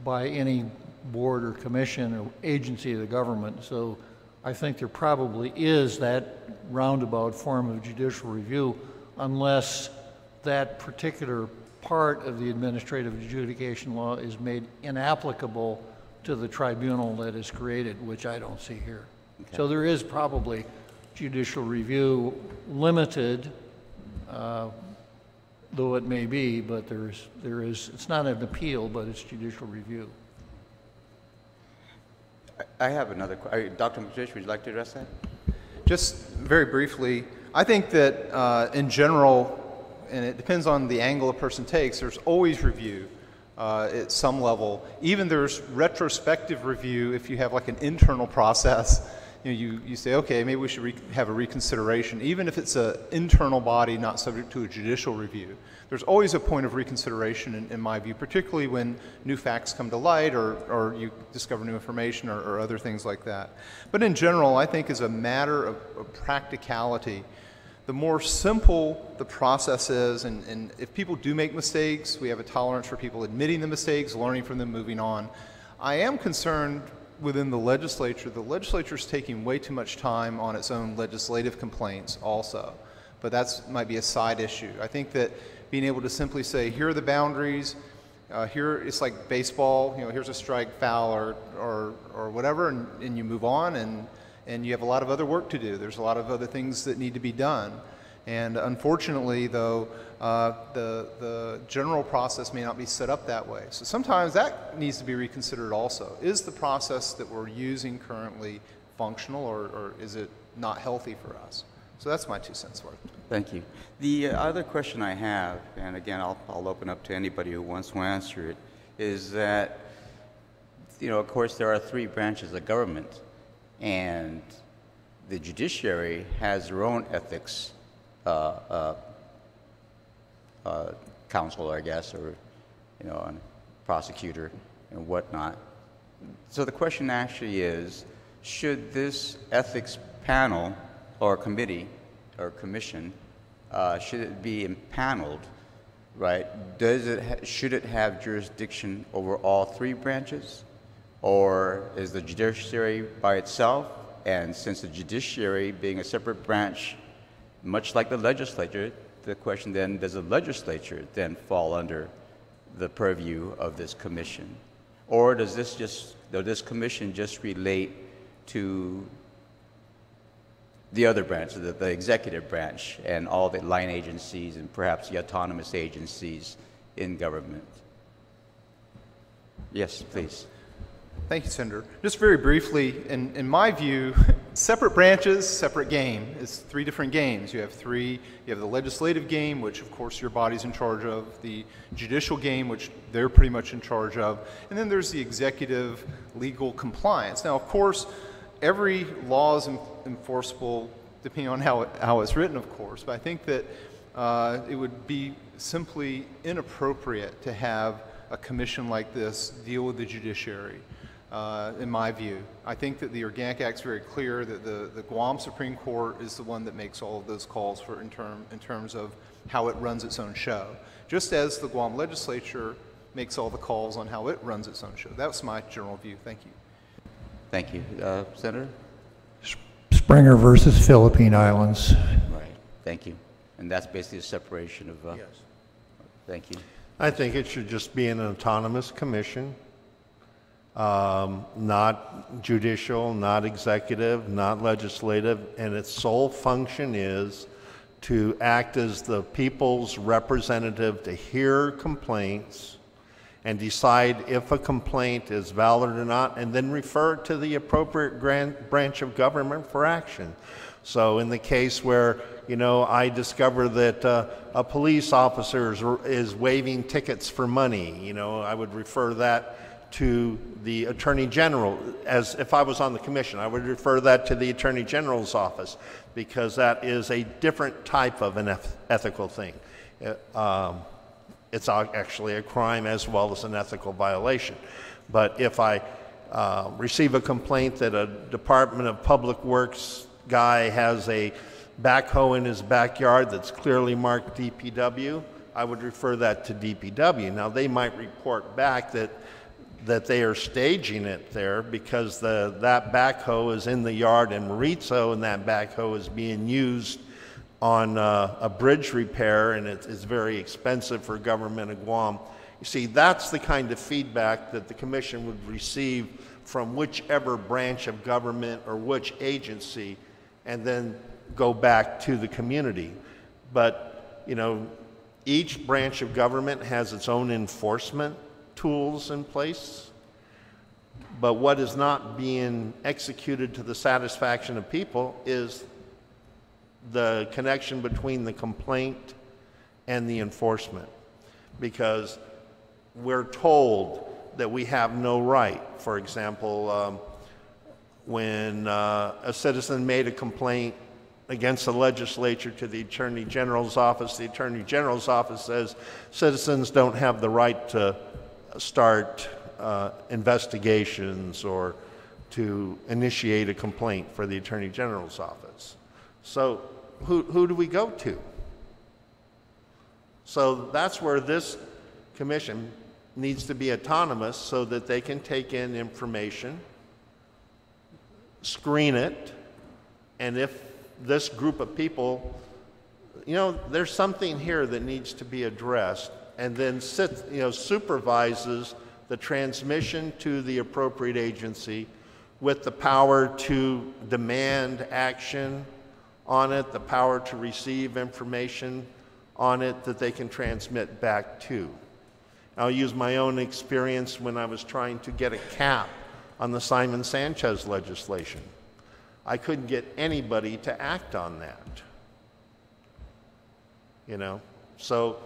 by any board or commission or agency of the government. So I think there probably is that roundabout form of judicial review unless that particular part of the administrative adjudication law is made inapplicable to the tribunal that is created, which I don't see here. Okay. So there is probably judicial review limited, though it may be, but there is, it's not an appeal, but it's judicial review. I have another question. Dr. McNish, would you like to address that? Just very briefly, I think that in general, and it depends on the angle a person takes, there's always review at some level. Even there's retrospective review if you have like an internal process. You say, okay, maybe we should have a reconsideration, even if it's an internal body not subject to a judicial review. There's always a point of reconsideration, in my view, particularly when new facts come to light or you discover new information or other things like that. But in general, I think as a matter of practicality, the more simple the process is, and if people do make mistakes, we have a tolerance for people admitting the mistakes, learning from them, moving on. I am concerned within the legislature is taking way too much time on its own legislative complaints also. But that might be a side issue. I think that being able to simply say, here are the boundaries, here it's like baseball, here's a strike, foul, or whatever, and you move on, and you have a lot of other work to do. There's a lot of other things that need to be done. And unfortunately, though, the general process may not be set up that way. So sometimes that needs to be reconsidered also. Is the process that we're using currently functional, or is it not healthy for us? So that's my 2 cents worth. Thank you. The other question I have, and again, I'll open up to anybody who wants to answer it, is that, of course, there are 3 branches of government, and the judiciary has their own ethics counsel, I guess, or a prosecutor and whatnot. So the question actually is, should this ethics panel or committee or commission, should it be impaneled, right? Should it have jurisdiction over all 3 branches, or is the judiciary by itself? And since the judiciary being a separate branch, much like the legislature, the question then, does the legislature then fall under the purview of this commission? Or does this commission just relate to the other branch, the executive branch, and all the line agencies and perhaps the autonomous agencies in government? Yes, please. Thank you, Senator. Just very briefly, in my view, separate branches, separate game. It's 3 different games. You have the legislative game, which of course your body's in charge of, the judicial game, which they're pretty much in charge of, and then there's the executive legal compliance. Now, of course, every law is enforceable depending on how it's written, of course, but I think that it would be simply inappropriate to have a commission like this deal with the judiciary. In my view, I think that the Organic Act is very clear that the Guam Supreme Court is the one that makes all of those calls in terms of how it runs its own show, just as the Guam legislature makes all the calls on how it runs its own show. That's my general view. Thank you. Thank you. Senator? Springer versus Philippine Islands. Right. Thank you. And that's basically a separation of... Yes. Thank you. I think it should just be an autonomous commission, not judicial, not executive, not legislative, and its sole function is to act as the people's representative to hear complaints and decide if a complaint is valid or not, and then refer it to the appropriate branch of government for action. So in the case where, I discover that a police officer is waiving tickets for money, I would refer that to the Attorney General. As if I was on the commission, I would refer that to the Attorney General's office, because that is a different type of an ethical thing. It's actually a crime as well as an ethical violation. But if I receive a complaint that a Department of Public Works guy has a backhoe in his backyard that's clearly marked DPW, I would refer that to DPW. Now, they might report back that they are staging it there because that backhoe is in the yard in Maritzo, and that backhoe is being used on a bridge repair, and it's very expensive for government of Guam. You see, that's the kind of feedback that the commission would receive from whichever branch of government or which agency, and then go back to the community. But, each branch of government has its own enforcement tools in place. But what is not being executed to the satisfaction of people is the connection between the complaint and the enforcement. Because we're told that we have no right. For example, when a citizen made a complaint against the legislature to the Attorney General's office, the Attorney General's office says citizens don't have the right to start investigations or to initiate a complaint for the Attorney General's office. So who do we go to? So that's where this commission needs to be autonomous so that they can take in information, screen it, and if this group of people, you know, there's something here that needs to be addressed, and then supervises the transmission to the appropriate agency with the power to demand action on it, the power to receive information on it that they can transmit back to. I'll use my own experience when I was trying to get a cap on the Simon Sanchez legislation. I couldn't get anybody to act on that. You know, so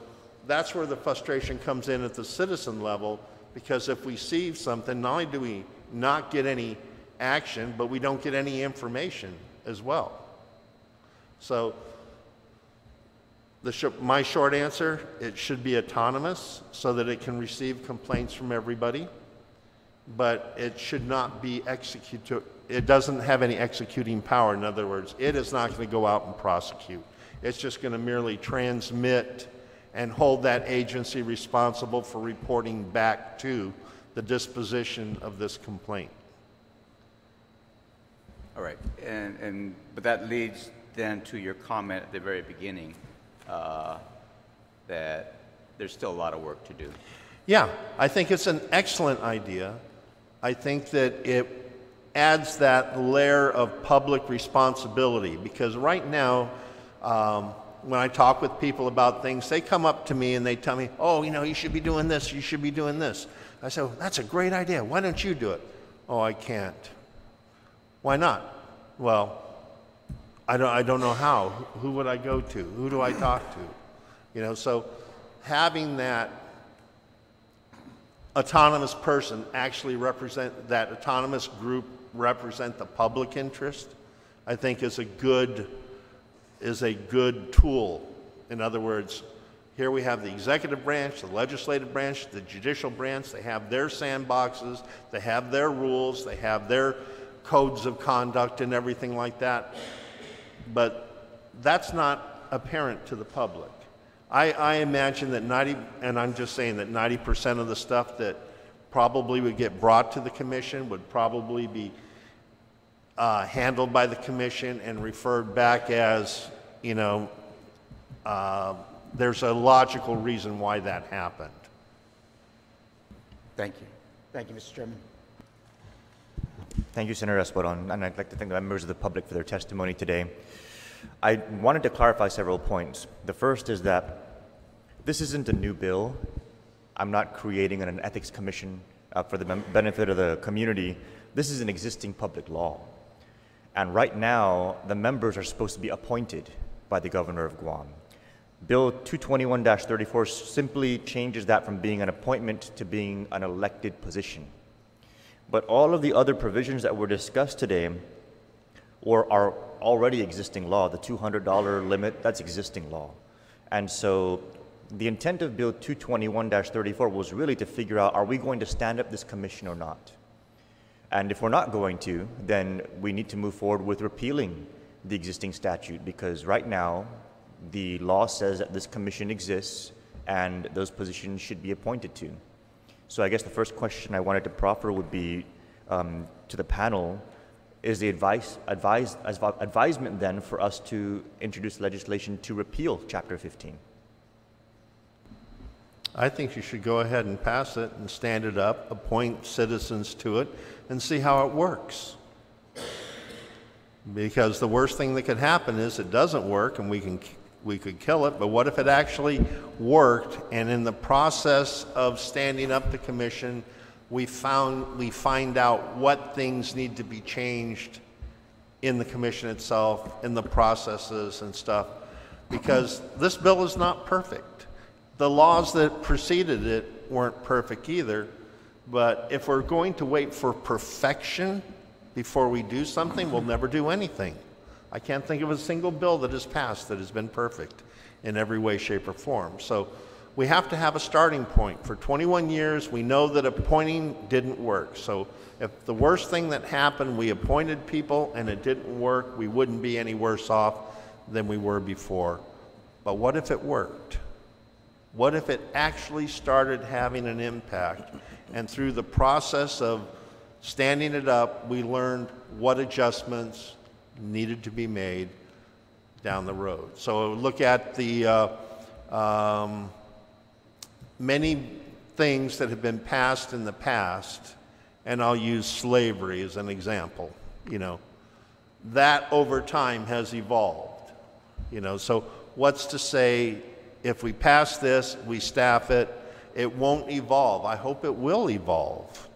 that's where the frustration comes in at the citizen level, because if we see something, not only do we not get any action, but we don't get any information as well. So my short answer, it should be autonomous so that it can receive complaints from everybody, but it should not be it doesn't have any executing power. In other words, it is not going to go out and prosecute. It's just going to merely transmit and hold that agency responsible for reporting back to the disposition of this complaint. All right, but that leads then to your comment at the very beginning that there's still a lot of work to do. Yeah, I think it's an excellent idea. I think that it adds that layer of public responsibility, because right now, when I talk with people about things, they come up to me and they tell me, oh, you know, you should be doing this, you should be doing this. I say, well, that's a great idea. Why don't you do it? Oh, I can't. Why not? Well, I don't know how. Who would I go to? Who do I talk to? You know, so having that autonomous person actually represent, that autonomous group represent the public interest, I think is a good tool. In other words, here we have the executive branch, the legislative branch, the judicial branch. They have their sandboxes, they have their rules, they have their codes of conduct and everything like that. But that's not apparent to the public. I imagine that 90% of the stuff that probably would get brought to the commission would probably be handled by the commission and referred back as, you know, there's a logical reason why that happened. Thank you. Thank you, Mr. Chairman. Thank you, Senator Espadon, and I'd like to thank the members of the public for their testimony today. I wanted to clarify several points. The first is that this isn't a new bill. I'm not creating an ethics commission for the benefit of the community. This is an existing public law. And right now, the members are supposed to be appointed by the governor of Guam. Bill 221-34 simply changes that from being an appointment to being an elected position. But all of the other provisions that were discussed today are already existing law. The $200 limit, that's existing law. And so the intent of Bill 221-34 was really to figure out, are we going to stand up this commission or not? And if we're not going to, then we need to move forward with repealing the existing statute, because right now the law says that this commission exists and those positions should be appointed to. So I guess the first question I wanted to proffer would be to the panel, is the advisement then for us to introduce legislation to repeal Chapter 15? I think you should go ahead and pass it and stand it up, appoint citizens to it, and see how it works. Because the worst thing that could happen is it doesn't work and we could kill it, but what if it actually worked, and in the process of standing up the commission, we find out what things need to be changed in the commission itself, in the processes and stuff, because this bill is not perfect. The laws that preceded it weren't perfect either, but if we're going to wait for perfection before we do something, we'll never do anything. I can't think of a single bill that has passed that has been perfect in every way, shape, or form. So we have to have a starting point. For 21 years, we know that appointing didn't work. So if the worst thing that happened, we appointed people and it didn't work, we wouldn't be any worse off than we were before. But what if it worked? What if it actually started having an impact? And through the process of standing it up, we learned what adjustments needed to be made down the road. So look at the many things that have been passed in the past, and I'll use slavery as an example. You know, that over time has evolved. You know, so what's to say if we pass this, we staff it, it won't evolve? I hope it will evolve.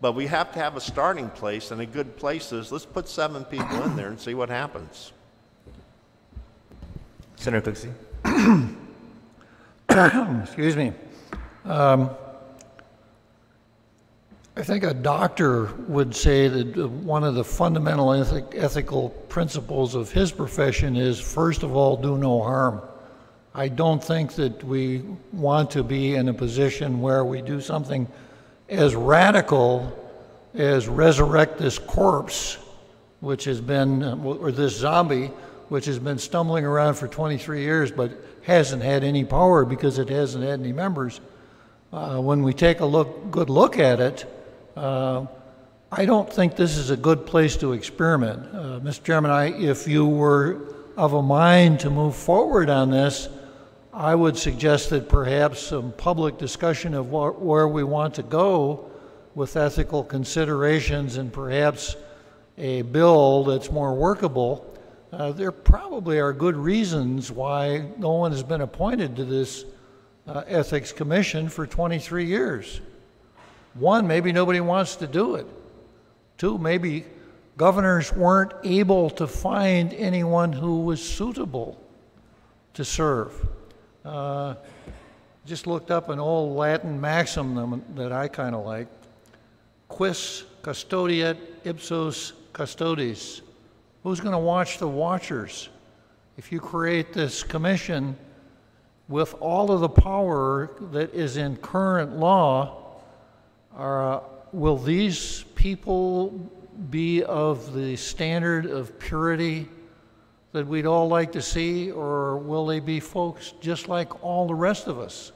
But we have to have a starting place, and a good place is, let's put 7 people in there and see what happens. Senator Clixey. Excuse me. I think a doctor would say that one of the fundamental ethical principles of his profession is, first of all, do no harm. I don't think that we want to be in a position where we do something as radical as resurrect this corpse, which has been, or this zombie, which has been stumbling around for 23 years but hasn't had any power because it hasn't had any members. When we take a good look at it, I don't think this is a good place to experiment. Mr. Chairman, if you were of a mind to move forward on this, I would suggest that perhaps some public discussion of where we want to go with ethical considerations and perhaps a bill that's more workable. There probably are good reasons why no one has been appointed to this Ethics Commission for 23 years. 1, maybe nobody wants to do it. 2, maybe governors weren't able to find anyone who was suitable to serve. Just looked up an old Latin maxim that I kind of like. Quis custodiet ipsos custodes. Who's going to watch the watchers? If you create this commission with all of the power that is in current law, will these people be of the standard of purity that we'd all like to see, or will they be folks just like all the rest of us?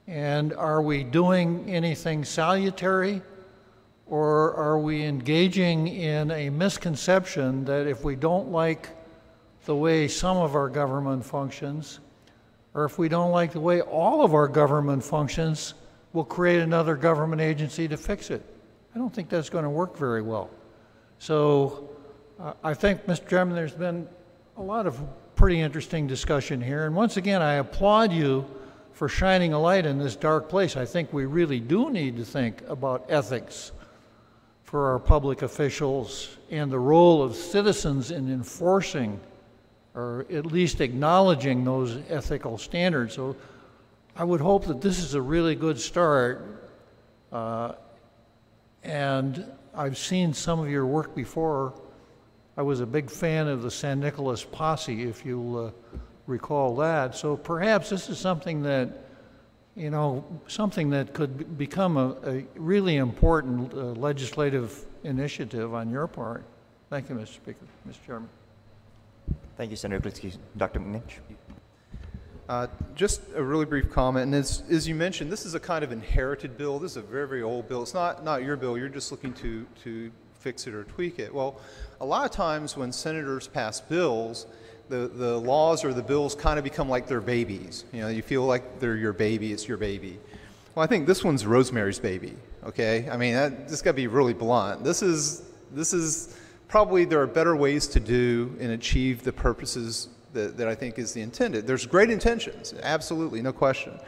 And are we doing anything salutary, or are we engaging in a misconception that if we don't like the way some of our government functions, or if we don't like the way all of our government functions, we'll create another government agency to fix it? I don't think that's going to work very well. So I think, Mr. Chairman, there's been a lot of pretty interesting discussion here. And once again, I applaud you for shining a light in this dark place. I think we really do need to think about ethics for our public officials and the role of citizens in enforcing or at least acknowledging those ethical standards. So I would hope that this is a really good start. And I've seen some of your work before. I was a big fan of the San Nicolas posse, if you'll recall that. So perhaps this is something that, you know, something that could become a really important legislative initiative on your part. Thank you, Mr. Speaker, Mr. Chairman. Thank you, Senator Klitsky. Dr. McNinch. Just a really brief comment, and as you mentioned, this is a kind of inherited bill. This is a very, very old bill. It's not your bill. You're just looking to fix it or tweak it. Well, a lot of times when senators pass bills, the laws or the bills kind of become like their babies. You know, you feel like they're your baby, it's your baby. Well, I think this one's Rosemary's baby, okay? I mean, this got to be really blunt. This is probably there are better ways to do and achieve the purposes that I think is the intended. There's great intentions, absolutely, no question.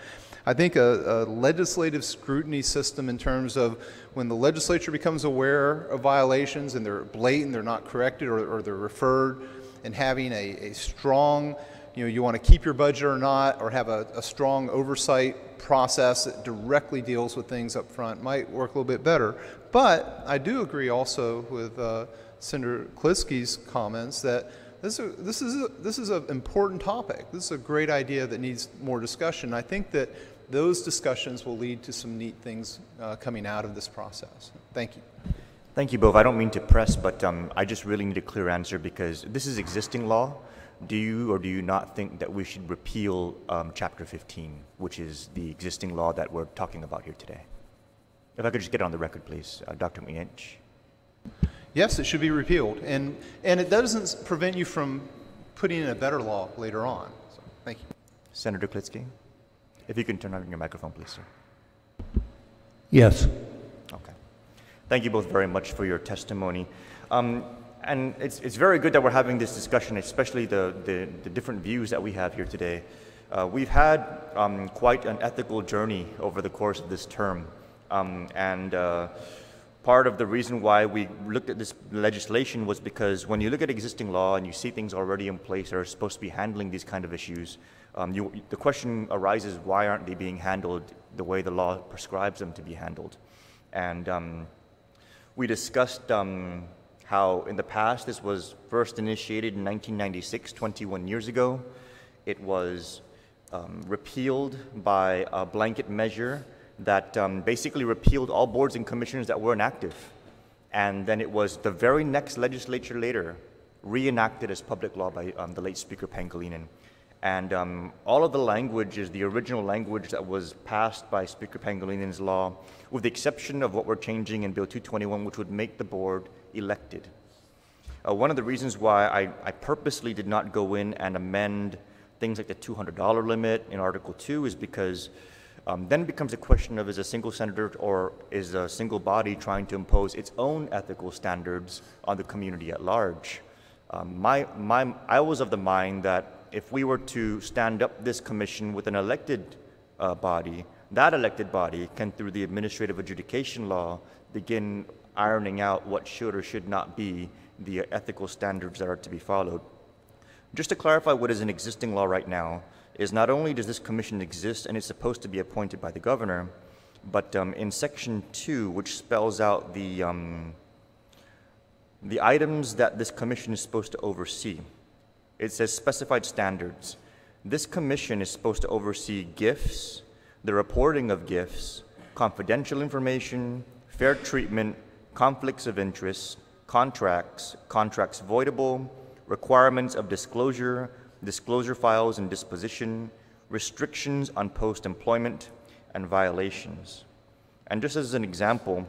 I think a legislative scrutiny system in terms of when the legislature becomes aware of violations and they're blatant, they're not corrected, or they're referred, and having a strong, you want to keep your budget or not, or have a strong oversight process that directly deals with things up front might work a little bit better. But I do agree also with Senator Klitsky's comments that this is an important topic. This is a great idea that needs more discussion. I think that those discussions will lead to some neat things coming out of this process. Thank you. Thank you both. I don't mean to press, but I just really need a clear answer because this is existing law. Do you or do you not think that we should repeal Chapter 15, which is the existing law that we're talking about here today? If I could just get it on the record, please. Dr. McNinch. Yes, it should be repealed. And it doesn't prevent you from putting in a better law later on. So, thank you. Senator Klitsky, if you can turn on your microphone, please, sir. Yes. Okay. Thank you both very much for your testimony. And it's very good that we're having this discussion, especially the different views that we have here today. We've had quite an ethical journey over the course of this term. Part of the reason why we looked at this legislation was because when you look at existing law and you see things already in place that are supposed to be handling these kind of issues, the question arises, why aren't they being handled the way the law prescribes them to be handled? And we discussed how in the past this was first initiated in 1996, 21 years ago. It was repealed by a blanket measure that basically repealed all boards and commissions that were inactive. And then it was the very next legislature later reenacted as public law by the late Speaker Pangilinan. And all of the language is the original language that was passed by Speaker Pangilinan's law, with the exception of what we're changing in Bill 221, which would make the board elected. One of the reasons why I purposely did not go in and amend things like the $200 limit in Article 2 is because then it becomes a question of, is a single senator or is a single body trying to impose its own ethical standards on the community at large? I was of the mind that if we were to stand up this commission with an elected body, that elected body can, through the administrative adjudication law, begin ironing out what should or should not be the ethical standards that are to be followed. Just to clarify what is an existing law right now, is not only does this commission exist and it's supposed to be appointed by the governor, but in Section 2, which spells out the items that this commission is supposed to oversee, it says specified standards. This commission is supposed to oversee gifts, the reporting of gifts, confidential information, fair treatment, conflicts of interest, contracts voidable, requirements of disclosure, disclosure files and disposition, restrictions on post-employment, and violations. And just as an example,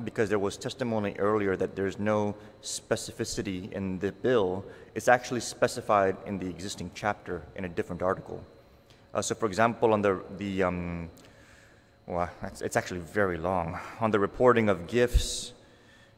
because there was testimony earlier that there's no specificity in the bill, it's actually specified in the existing chapter in a different article. So for example, on well, it's actually very long. On the reporting of gifts,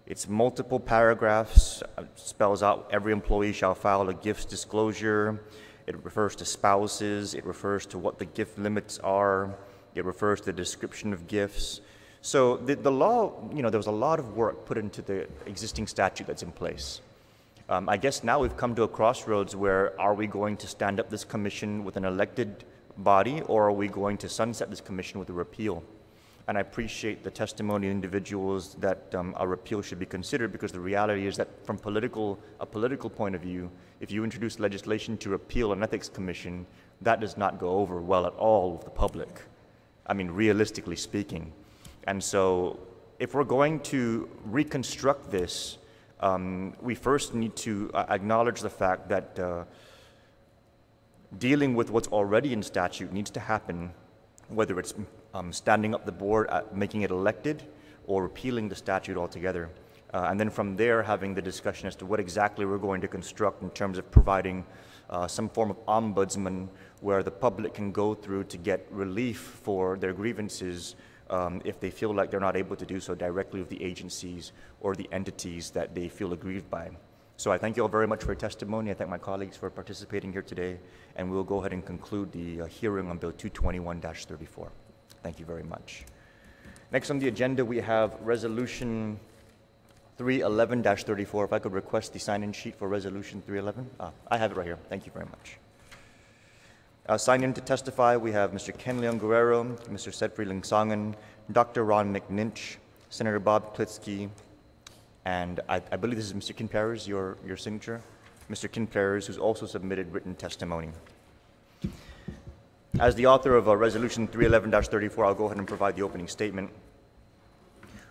it's multiple paragraphs, spells out every employee shall file a gifts disclosure. It refers to spouses. It refers to what the gift limits are. It refers to the description of gifts. So the law, there was a lot of work put into the existing statute that's in place. I guess now we've come to a crossroads where are we going to stand up this commission with an elected body, or are we going to sunset this commission with a repeal? And I appreciate the testimony of individuals that a repeal should be considered, because the reality is that from a political point of view, if you introduce legislation to repeal an ethics commission, that does not go over well at all with the public. I mean, realistically speaking. And so if we're going to reconstruct this, we first need to acknowledge the fact that dealing with what's already in statute needs to happen, whether it's standing up the board, making it elected, or repealing the statute altogether. And then from there, having the discussion as to what exactly we're going to construct in terms of providing some form of ombudsman where the public can go through to get relief for their grievances if they feel like they're not able to do so directly with the agencies or the entities that they feel aggrieved by. So I thank you all very much for your testimony. I thank my colleagues for participating here today, and we'll go ahead and conclude the hearing on Bill 221-34. Thank you very much. Next on the agenda, we have Resolution 311-34. If I could request the sign-in sheet for Resolution 311. I have it right here. Thank you very much. Signed in to testify, we have Mr. Ken Leon Guerrero, Mr. Sedfrey Lingsongan, Dr. Ron McNinch, Senator Bob Klitsky, and I believe this is Mr. Kin Perez, your signature. Mr. Kin Perez, who's also submitted written testimony. As the author of Resolution 311-34, I'll go ahead and provide the opening statement.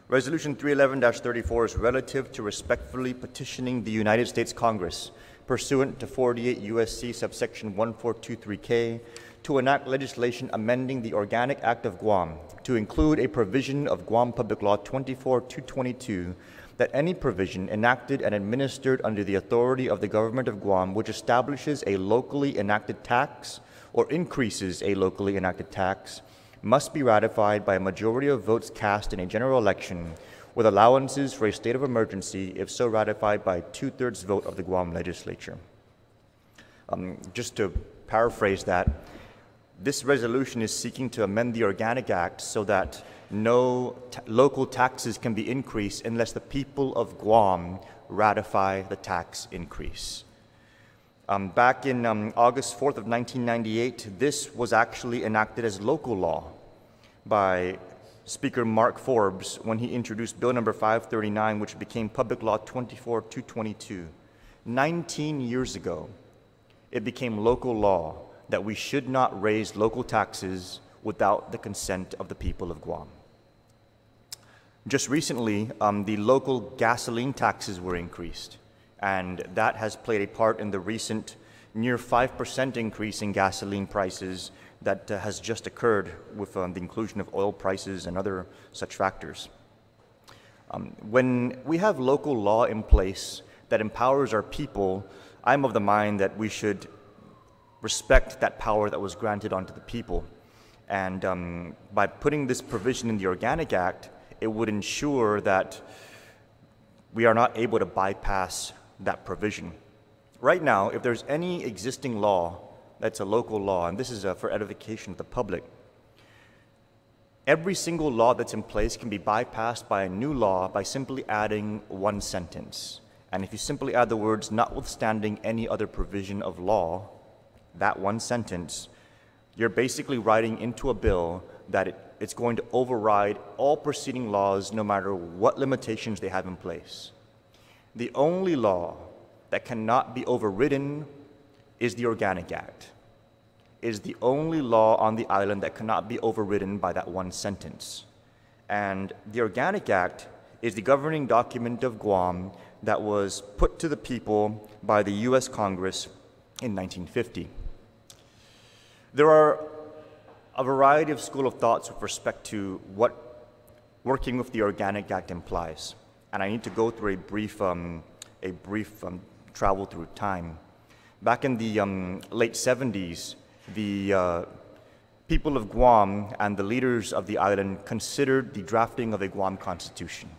Resolution 311-34 is relative to respectfully petitioning the United States Congress pursuant to 48 U.S.C. subsection 1423K to enact legislation amending the Organic Act of Guam to include a provision of Guam Public Law 24-222 that any provision enacted and administered under the authority of the government of Guam which establishes a locally enacted tax or increases a locally enacted tax must be ratified by a majority of votes cast in a general election with allowances for a state of emergency if so ratified by 2/3 vote of the Guam legislature. Just to paraphrase that, this resolution is seeking to amend the Organic Act so that no local taxes can be increased unless the people of Guam ratify the tax increase. Back in August 4th of 1998, this was actually enacted as local law by Speaker Mark Forbes when he introduced Bill number 539, which became Public Law 24-222. 19 years ago, it became local law that we should not raise local taxes without the consent of the people of Guam. Just recently, the local gasoline taxes were increased, and that has played a part in the recent near 5% increase in gasoline prices that has just occurred with the inclusion of oil prices and other such factors. When we have local law in place that empowers our people, I'm of the mind that we should respect that power that was granted onto the people. And by putting this provision in the Organic Act, it would ensure that we are not able to bypass that provision. Right now, if there's any existing law that's a local law, and this is for edification of the public, every single law that's in place can be bypassed by a new law by simply adding one sentence. And if you simply add the words, notwithstanding any other provision of law, that one sentence, you're basically writing into a bill that it's going to override all preceding laws no matter what limitations they have in place. The only law that cannot be overridden is the Organic Act. It is the only law on the island that cannot be overridden by that one sentence. And the Organic Act is the governing document of Guam that was put to the people by the U.S. Congress in 1950. There are a variety of school of thoughts with respect to what working with the Organic Act implies. And I need to go through a brief travel through time. Back in the late 70s, the people of Guam and the leaders of the island considered the drafting of a Guam constitution.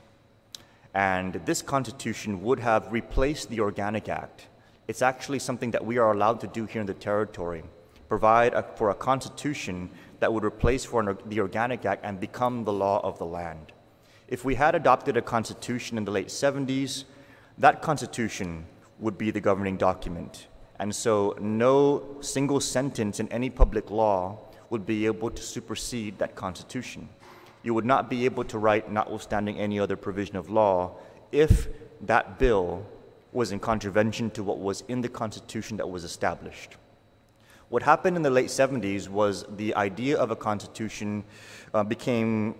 And this constitution would have replaced the Organic Act. It's actually something that we are allowed to do here in the territory, provide for a constitution that would replace the Organic Act and become the law of the land. If we had adopted a constitution in the late 70s, that constitution would be the governing document. And so no single sentence in any public law would be able to supersede that constitution. You would not be able to write notwithstanding any other provision of law if that bill was in contravention to what was in the constitution that was established. What happened in the late 70s was the idea of a constitution became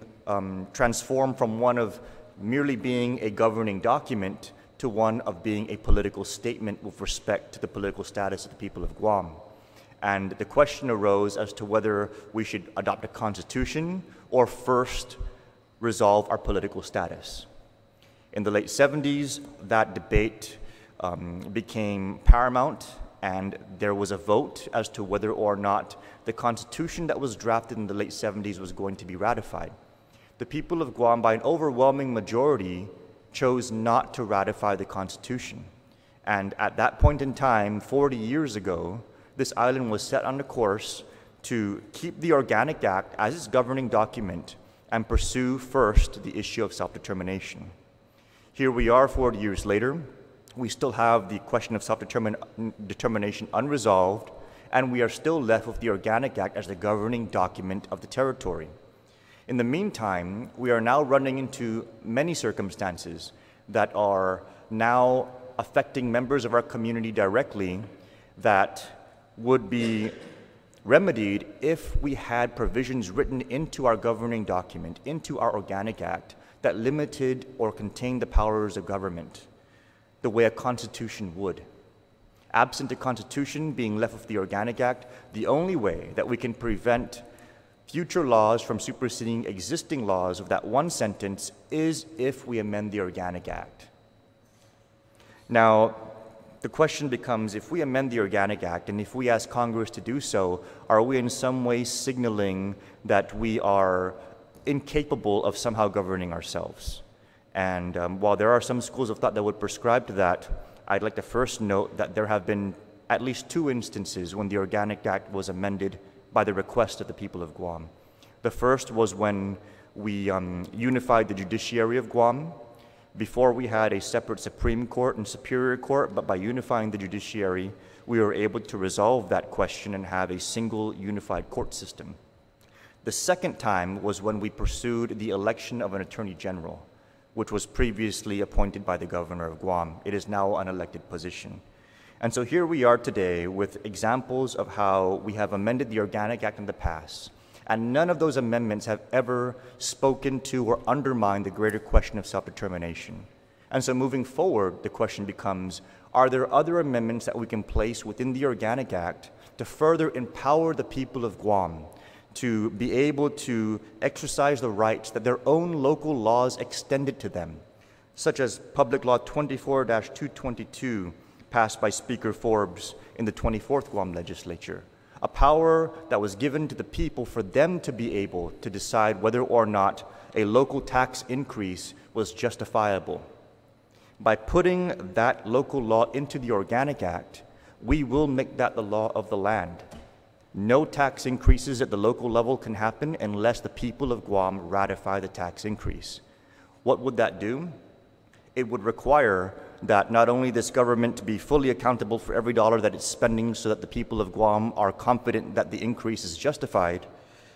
transformed from one of merely being a governing document to one of being a political statement with respect to the political status of the people of Guam. And the question arose as to whether we should adopt a constitution or first resolve our political status. In the late 70s, that debate became paramount, and there was a vote as to whether or not the constitution that was drafted in the late 70s was going to be ratified. The people of Guam, by an overwhelming majority, chose not to ratify the constitution. And at that point in time, 40 years ago, this island was set on a course to keep the Organic Act as its governing document and pursue first the issue of self-determination. Here we are 40 years later. We still have the question of self-determination unresolved, and we are still left with the Organic Act as the governing document of the territory. In the meantime, we are now running into many circumstances that are now affecting members of our community directly that would be remedied if we had provisions written into our governing document, into our Organic Act, that limited or contained the powers of government the way a constitution would. Absent a constitution being left with the Organic Act, the only way that we can prevent future laws from superseding existing laws of that one sentence is if we amend the Organic Act. Now, the question becomes, if we amend the Organic Act and if we ask Congress to do so, are we in some way signaling that we are incapable of somehow governing ourselves? And while there are some schools of thought that would prescribe to that, I'd like to first note that there have been at least 2 instances when the Organic Act was amended by the request of the people of Guam. The first was when we unified the judiciary of Guam. Before, we had a separate Supreme Court and Superior Court, but by unifying the judiciary, we were able to resolve that question and have a single unified court system. The second time was when we pursued the election of an Attorney General, which was previously appointed by the Governor of Guam. It is now an elected position. And so here we are today with examples of how we have amended the Organic Act in the past, and none of those amendments have ever spoken to or undermined the greater question of self-determination. And so moving forward, the question becomes, are there other amendments that we can place within the Organic Act to further empower the people of Guam to be able to exercise the rights that their own local laws extended to them, such as Public Law 24-222, passed by Speaker Forbes in the 24th Guam Legislature, a power that was given to the people for them to be able to decide whether or not a local tax increase was justifiable. By putting that local law into the Organic Act, we will make that the law of the land. No tax increases at the local level can happen unless the people of Guam ratify the tax increase. What would that do? It would require that not only this government to be fully accountable for every dollar that it's spending so that the people of Guam are confident that the increase is justified,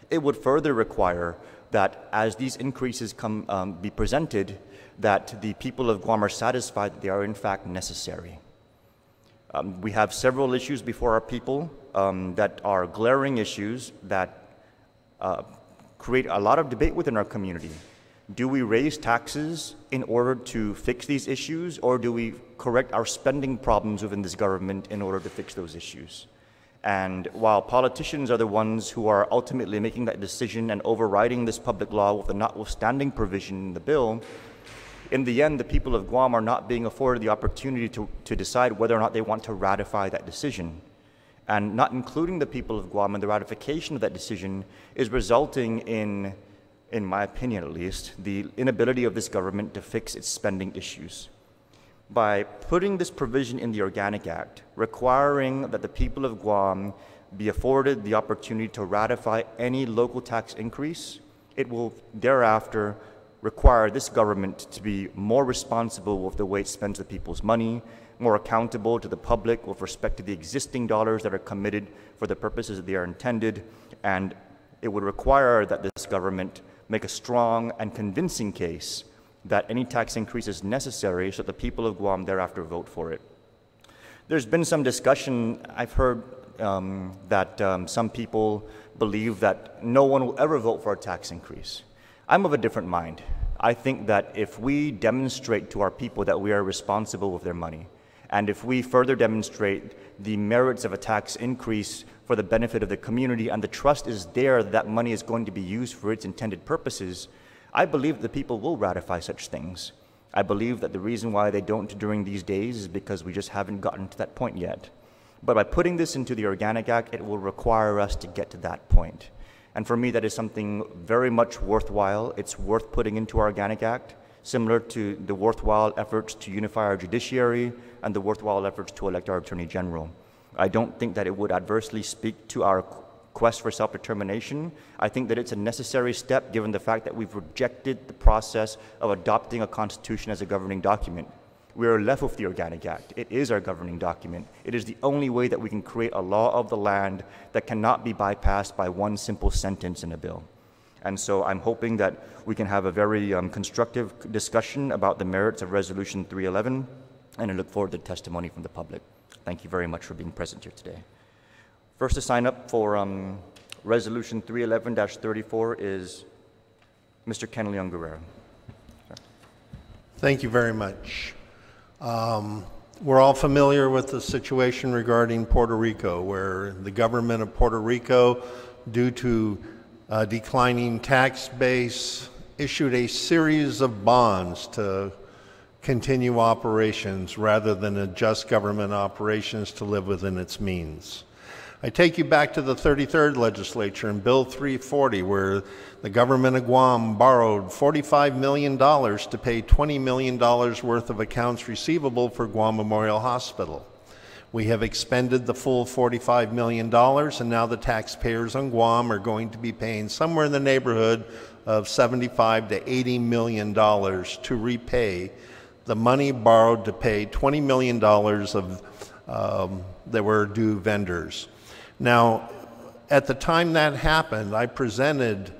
it would further require that as these increases be presented, that the people of Guam are satisfied that they are in fact necessary. We have several issues before our people that are glaring issues that create a lot of debate within our community. Do we raise taxes in order to fix these issues, or do we correct our spending problems within this government in order to fix those issues? And while politicians are the ones who are ultimately making that decision and overriding this public law with the notwithstanding provision in the bill, in the end, the people of Guam are not being afforded the opportunity to decide whether or not they want to ratify that decision. And not including the people of Guam in the ratification of that decision is resulting in my opinion at least, the inability of this government to fix its spending issues. By putting this provision in the Organic Act, requiring that the people of Guam be afforded the opportunity to ratify any local tax increase, it will thereafter require this government to be more responsible with the way it spends the people's money, more accountable to the public with respect to the existing dollars that are committed for the purposes that they are intended, and it would require that this government make a strong and convincing case that any tax increase is necessary so that the people of Guam thereafter vote for it. There's been some discussion, I've heard that some people believe that no one will ever vote for a tax increase. I'm of a different mind. I think that if we demonstrate to our people that we are responsible with their money, and if we further demonstrate the merits of a tax increase for the benefit of the community, and the trust is there that money is going to be used for its intended purposes, I believe the people will ratify such things. I believe that the reason why they don't during these days is because we just haven't gotten to that point yet. But by putting this into the Organic Act, it will require us to get to that point. And for me, that is something very much worthwhile. It's worth putting into our Organic Act similar to the worthwhile efforts to unify our judiciary and the worthwhile efforts to elect our Attorney General. I don't think that it would adversely speak to our quest for self-determination. I think that it's a necessary step given the fact that we've rejected the process of adopting a constitution as a governing document. We are left with the Organic Act. It is our governing document. It is the only way that we can create a law of the land that cannot be bypassed by one simple sentence in a bill. And so I'm hoping that we can have a very constructive discussion about the merits of Resolution 311, and I look forward to testimony from the public. Thank you very much for being present here today. First to sign up for Resolution 311-34 is Mr. Ken Leon Guerrero. Thank you very much. We're all familiar with the situation regarding Puerto Rico, where the government of Puerto Rico, due to declining tax base, issued a series of bonds to continue operations rather than adjust government operations to live within its means. I take you back to the 33rd Legislature in Bill 340, where the government of Guam borrowed $45 million to pay $20 million worth of accounts receivable for Guam Memorial Hospital. We have expended the full $45 million, and now the taxpayers on Guam are going to be paying somewhere in the neighborhood of $75 to $80 million to repay the money borrowed to pay $20 million that were due vendors. Now, at the time that happened, I presented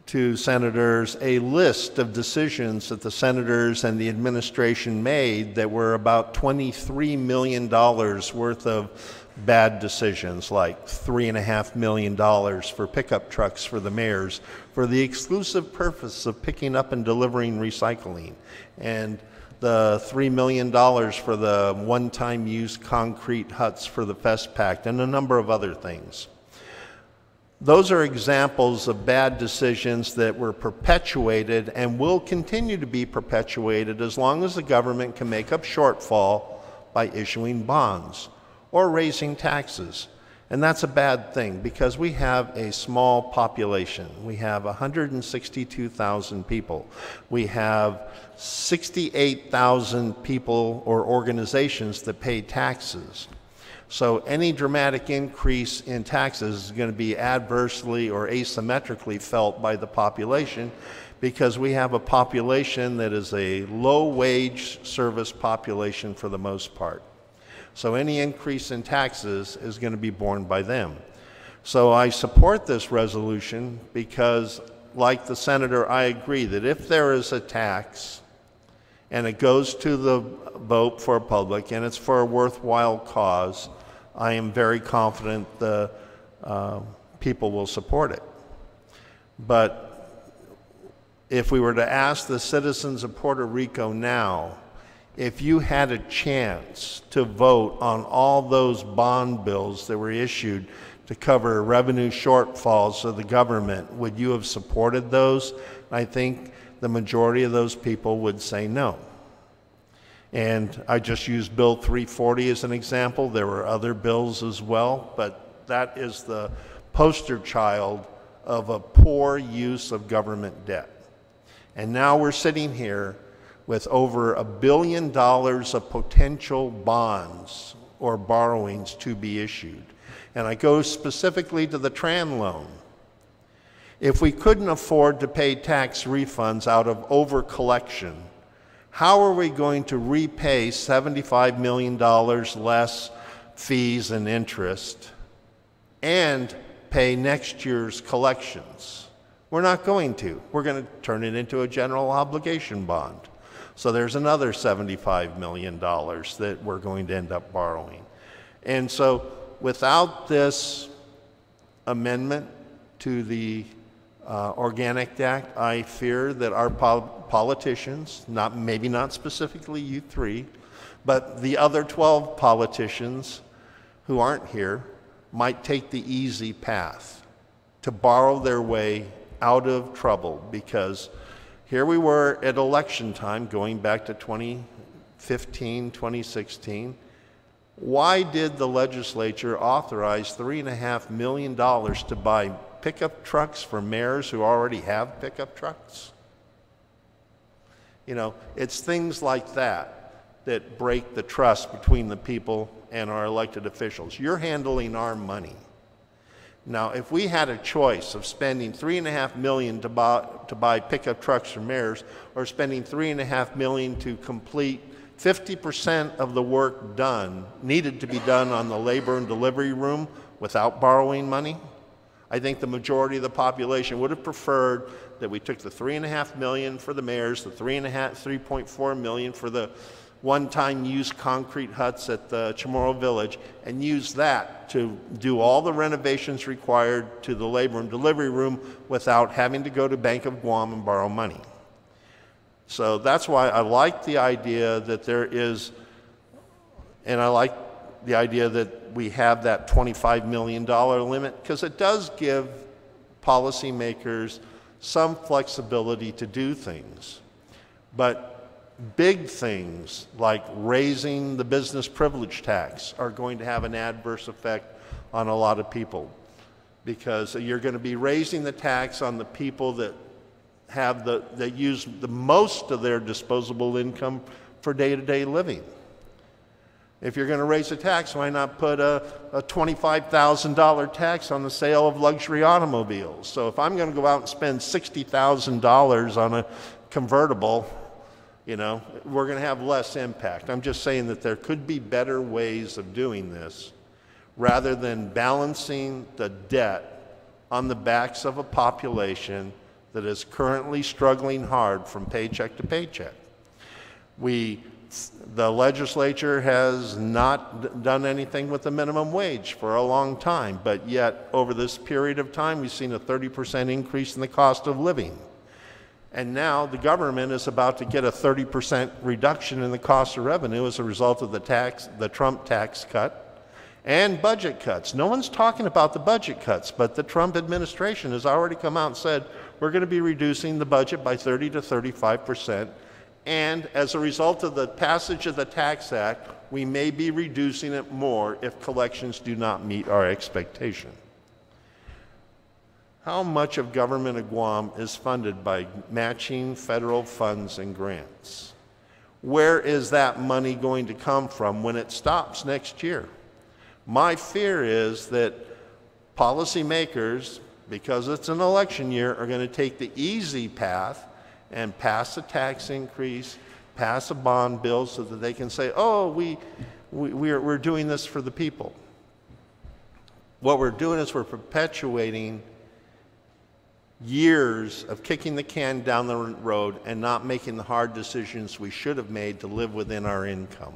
to senators a list of decisions that the senators and the administration made that were about $23 million worth of bad decisions, like $3.5 million for pickup trucks for the mayors for the exclusive purpose of picking up and delivering recycling, and the $3 million for the one-time use concrete huts for the FESPAC, and a number of other things. Those are examples of bad decisions that were perpetuated and will continue to be perpetuated as long as the government can make up shortfall by issuing bonds or raising taxes. And that's a bad thing because we have a small population. We have 162,000 people. We have 68,000 people or organizations that pay taxes. So any dramatic increase in taxes is going to be adversely or asymmetrically felt by the population because we have a population that is a low-wage service population for the most part. So any increase in taxes is going to be borne by them. So I support this resolution because, like the senator, I agree that if there is a tax and it goes to the vote for a public and it's for a worthwhile cause, I am very confident the people will support it. But if we were to ask the citizens of Puerto Rico now, if you had a chance to vote on all those bond bills that were issued to cover revenue shortfalls of the government, would you have supported those? I think the majority of those people would say no. And I just used Bill 340 as an example. There were other bills as well, but that is the poster child of a poor use of government debt. And now we're sitting here with over $1 billion of potential bonds or borrowings to be issued. And I go specifically to the Tran loan. If we couldn't afford to pay tax refunds out of over-collection, how are we going to repay $75 million less fees and interest and pay next year's collections? We're not going to. We're going to turn it into a general obligation bond. So there's another $75 million that we're going to end up borrowing. And so without this amendment to the Organic Act, I fear that our politicians, maybe not specifically you three, but the other 12 politicians who aren't here might take the easy path to borrow their way out of trouble, because here we were at election time, going back to 2015, 2016. Why did the legislature authorize $3.5 million to buy pickup trucks for mayors who already have pickup trucks? You know, it's things like that that break the trust between the people and our elected officials. You're handling our money. Now, if we had a choice of spending $3.5 million to buy pickup trucks for mayors, or spending $3.5 million to complete 50% of the work needed to be done on the labor and delivery room without borrowing money, I think the majority of the population would have preferred that we took the $3.5 million for the mayors, the $3.4 million for the one-time use concrete huts at the Chamorro Village, and use that to do all the renovations required to the labor and delivery room without having to go to Bank of Guam and borrow money. So that's why I like the idea that there is, and I like the idea that we have that $25 million limit, because it does give policymakers some flexibility to do things. But big things like raising the business privilege tax are going to have an adverse effect on a lot of people, because you're going to be raising the tax on the people that that use the most of their disposable income for day-to-day living. If you're going to raise the tax, why not put a $25,000 tax on the sale of luxury automobiles? So if I'm going to go out and spend $60,000 on a convertible, you know, we're going to have less impact. I'm just saying that there could be better ways of doing this rather than balancing the debt on the backs of a population that is currently struggling hard from paycheck to paycheck. The legislature has not done anything with the minimum wage for a long time, but yet over this period of time we've seen a 30% increase in the cost of living. And now the government is about to get a 30% reduction in the cost of revenue as a result of the Trump tax cut and budget cuts. No one's talking about the budget cuts, but the Trump administration has already come out and said we're going to be reducing the budget by 30 to 35%. And as a result of the passage of the Tax Act, we may be reducing it more if collections do not meet our expectation. How much of government of Guam is funded by matching federal funds and grants? Where is that money going to come from when it stops next year? My fear is that policymakers, because it's an election year, are going to take the easy path and pass a tax increase, pass a bond bill so that they can say, oh, we're doing this for the people. What we're doing is we're perpetuating years of kicking the can down the road and not making the hard decisions we should have made to live within our income.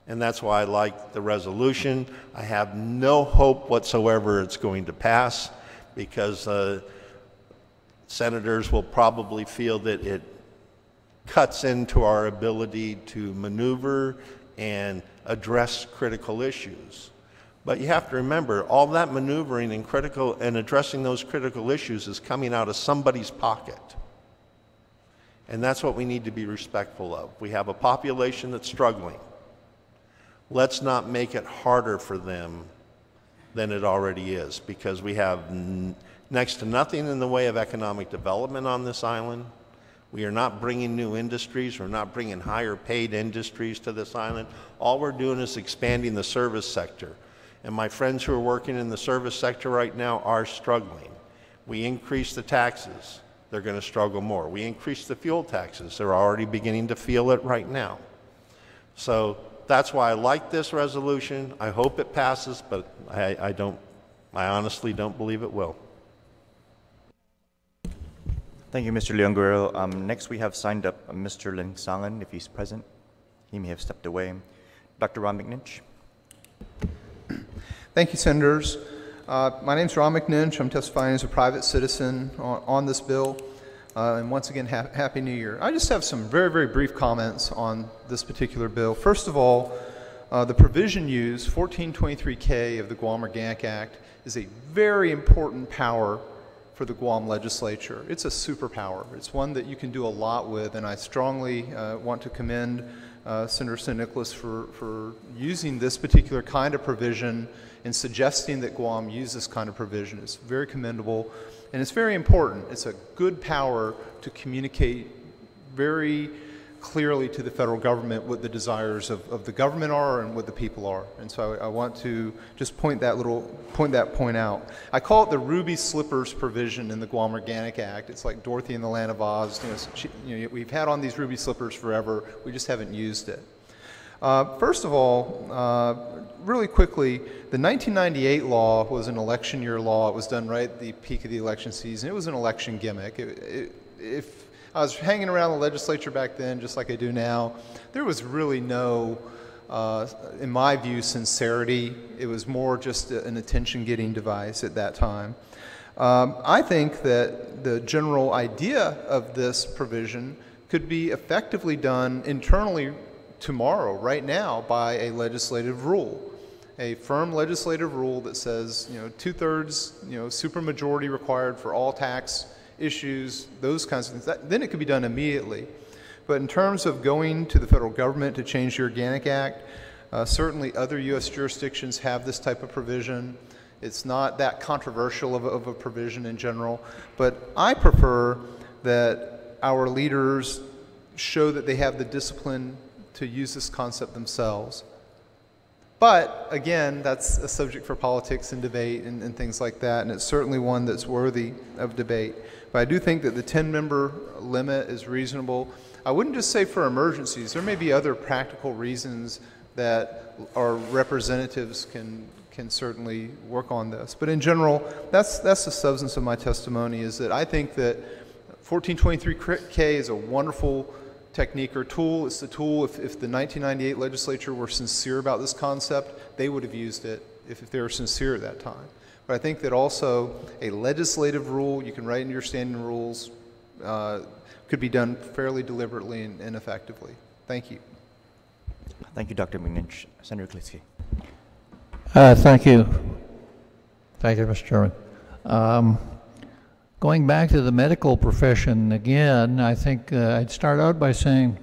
And that's why I like the resolution. I have no hope whatsoever it's going to pass, because senators will probably feel that it cuts into our ability to maneuver and address critical issues. But you have to remember, all that maneuvering and addressing those critical issues is coming out of somebody's pocket. And that's what we need to be respectful of. We have a population that's struggling. Let's not make it harder for them than it already is, because we have next to nothing in the way of economic development on this island. We are not bringing new industries. We're not bringing higher paid industries to this island. All we're doing is expanding the service sector. And my friends who are working in the service sector right now are struggling. We increase the taxes, they're going to struggle more. We increase the fuel taxes, they're already beginning to feel it right now. So that's why I like this resolution. I hope it passes, but I honestly don't believe it will. Thank you, Mr. Leon Guerrero. Next, we have signed up Mr. Lin Sangan, if he's present. He may have stepped away. Dr. Ron McNinch. Thank you, Senators. My name is Ron McNinch. I'm testifying as a private citizen on this bill. And once again, Happy New Year. I just have some very, very brief comments on this particular bill. First of all, the provision used, 1423K of the Guam Organic Act, is a very important power for the Guam legislature. It's a superpower. It's one that you can do a lot with, and I strongly want to commend Senator Nicolas for using this particular kind of provision and suggesting that Guam use this kind of provision. It's very commendable, and it's very important. It's a good power to communicate very clearly to the federal government what the desires of the government are and what the people are. And so I want to just point that point out. I call it the ruby slippers provision in the Guam Organic Act. It's like Dorothy in the Land of Oz. We've had on these ruby slippers forever. We just haven't used it. First of all, really quickly, the 1998 law was an election year law. It was done right at the peak of the election season. It was an election gimmick. If I was hanging around the legislature back then, just like I do now, there was really no, in my view, sincerity. It was more just an attention-getting device at that time. I think that the general idea of this provision could be effectively done internally tomorrow, right now, by a legislative rule. A firm legislative rule that says, 2/3, supermajority required for all tax issues, those kinds of things. Then it could be done immediately. But in terms of going to the federal government to change the Organic Act, certainly other U.S. jurisdictions have this type of provision. It's not that controversial of a provision in general. But I prefer that our leaders show that they have the discipline to use this concept themselves. But again, that's a subject for politics and debate and things like that, and it's certainly one that's worthy of debate. But I do think that the 10-member limit is reasonable. I wouldn't just say for emergencies. There may be other practical reasons that our representatives can certainly work on this. But in general, that's the substance of my testimony, is that I think that 1423K is a wonderful technique or tool. It's the tool, if the 1998 legislature were sincere about this concept, they would have used it if they were sincere at that time. But I think that also a legislative rule, you can write in your standing rules, could be done fairly deliberately and effectively. Thank you. Thank you, Dr. McNinch. Senator Klitsky. Thank you. Thank you, Mr. Chairman. Going back to the medical profession again, I think I'd start out by saying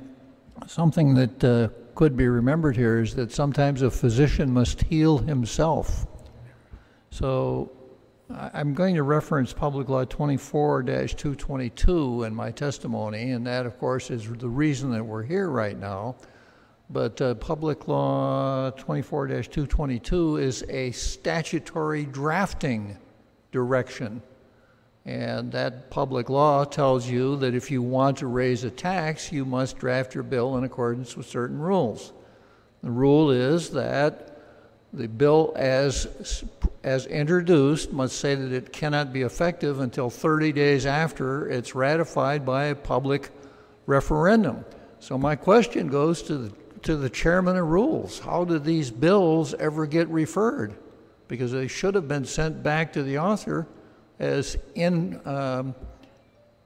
something that could be remembered here is that sometimes a physician must heal himself. So I'm going to reference Public Law 24-222 in my testimony, and that, of course, is the reason that we're here right now. But Public Law 24-222 is a statutory drafting direction. And that public law tells you that if you want to raise a tax, you must draft your bill in accordance with certain rules. The rule is that the bill as introduced must say that it cannot be effective until 30 days after it's ratified by a public referendum. So my question goes to the chairman of rules. How did these bills ever get referred? Because they should have been sent back to the author as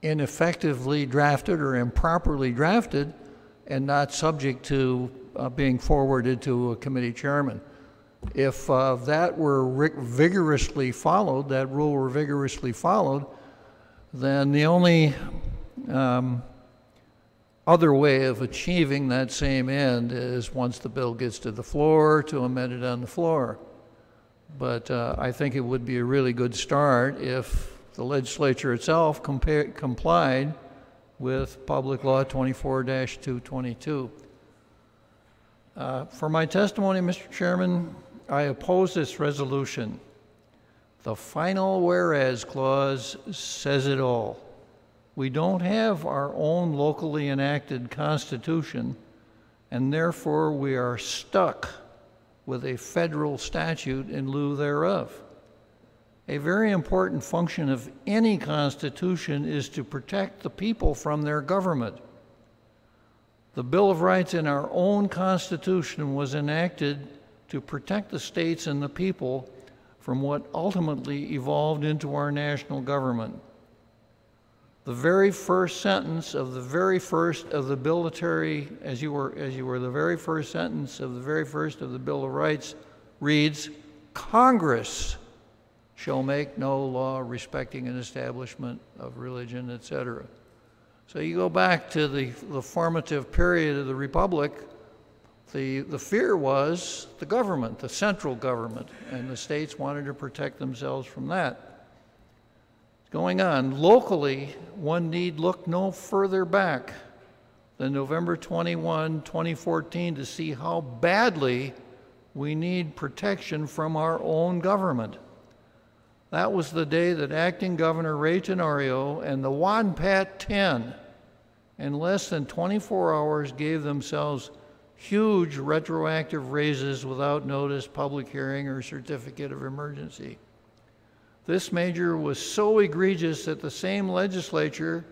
ineffectively drafted or improperly drafted and not subject to being forwarded to a committee chairman. If that were vigorously followed, that rule were vigorously followed, then the only other way of achieving that same end is once the bill gets to the floor to amend it on the floor. But I think it would be a really good start if the legislature itself complied with Public Law 24-222. For my testimony, Mr. Chairman, I oppose this resolution. The final whereas clause says it all. We don't have our own locally enacted Constitution, and therefore we are stuck with a federal statute in lieu thereof. A very important function of any constitution is to protect the people from their government. The Bill of Rights in our own Constitution was enacted to protect the states and the people from what ultimately evolved into our national government. The very first sentence of the very first of the military, as you were the very first sentence of the very first of the Bill of Rights reads, Congress shall make no law respecting an establishment of religion, etc. So you go back to the formative period of the Republic, the fear was the government, the central government, and the states wanted to protect themselves from that. Going on, locally, one need look no further back than November 21, 2014 to see how badly we need protection from our own government. That was the day that Acting Governor Ray Tenorio and the WANPAT 10 in less than 24 hours gave themselves huge retroactive raises without notice, public hearing, or certificate of emergency. This measure was so egregious that the same legislature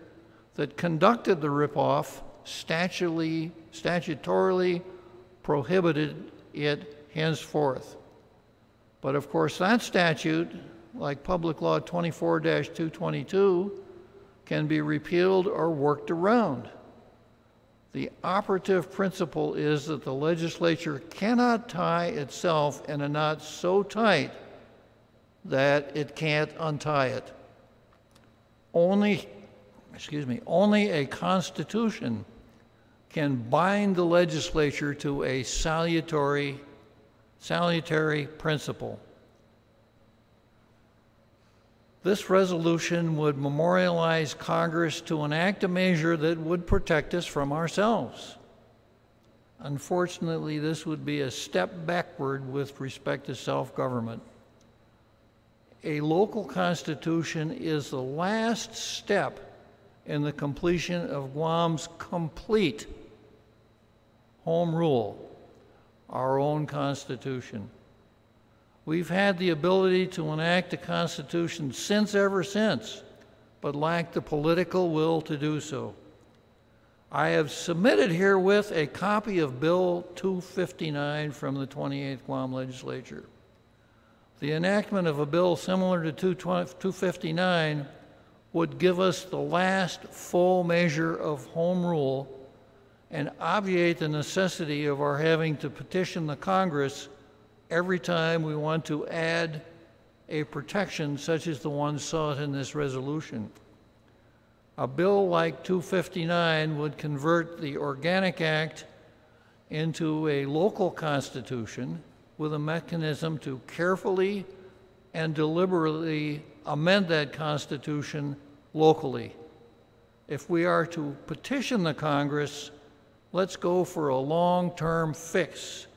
that conducted the ripoff statutorily prohibited it henceforth. But of course, that statute, like Public Law 24-222, can be repealed or worked around. The operative principle is that the legislature cannot tie itself in a knot so tight that it can't untie it. Only a constitution can bind the legislature to a salutary principle. This resolution would memorialize Congress to enact a measure that would protect us from ourselves. Unfortunately, this would be a step backward with respect to self-government. A local constitution is the last step in the completion of Guam's complete home rule, our own constitution. We've had the ability to enact a constitution ever since, but lacked the political will to do so. I have submitted herewith a copy of Bill 259 from the 28th Guam Legislature. The enactment of a bill similar to 259 would give us the last full measure of home rule and obviate the necessity of our having to petition the Congress every time we want to add a protection such as the one sought in this resolution. A bill like 259 would convert the Organic Act into a local constitution with a mechanism to carefully and deliberately amend that constitution locally. If we are to petition the Congress, let's go for a long-term fix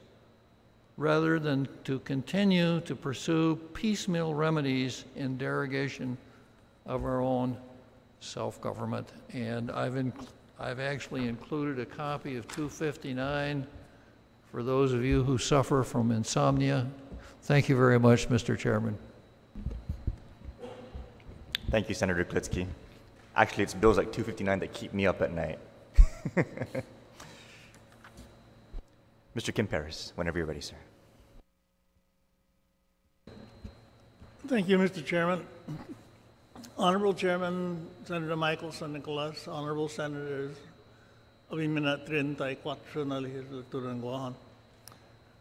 rather than to continue to pursue piecemeal remedies in derogation of our own self-government. And I've actually included a copy of 259 for those of you who suffer from insomnia. Thank you very much, Mr. Chairman. Thank you, Senator Klitsky. Actually, it's bills like 259 that keep me up at night. Mr. Kim Paris, whenever you're ready, sir. Thank you, Mr. Chairman. Honorable Chairman, Senator Michaelson Nicolas, Honorable Senators, Abiminat 34 na legislatura ng Guam.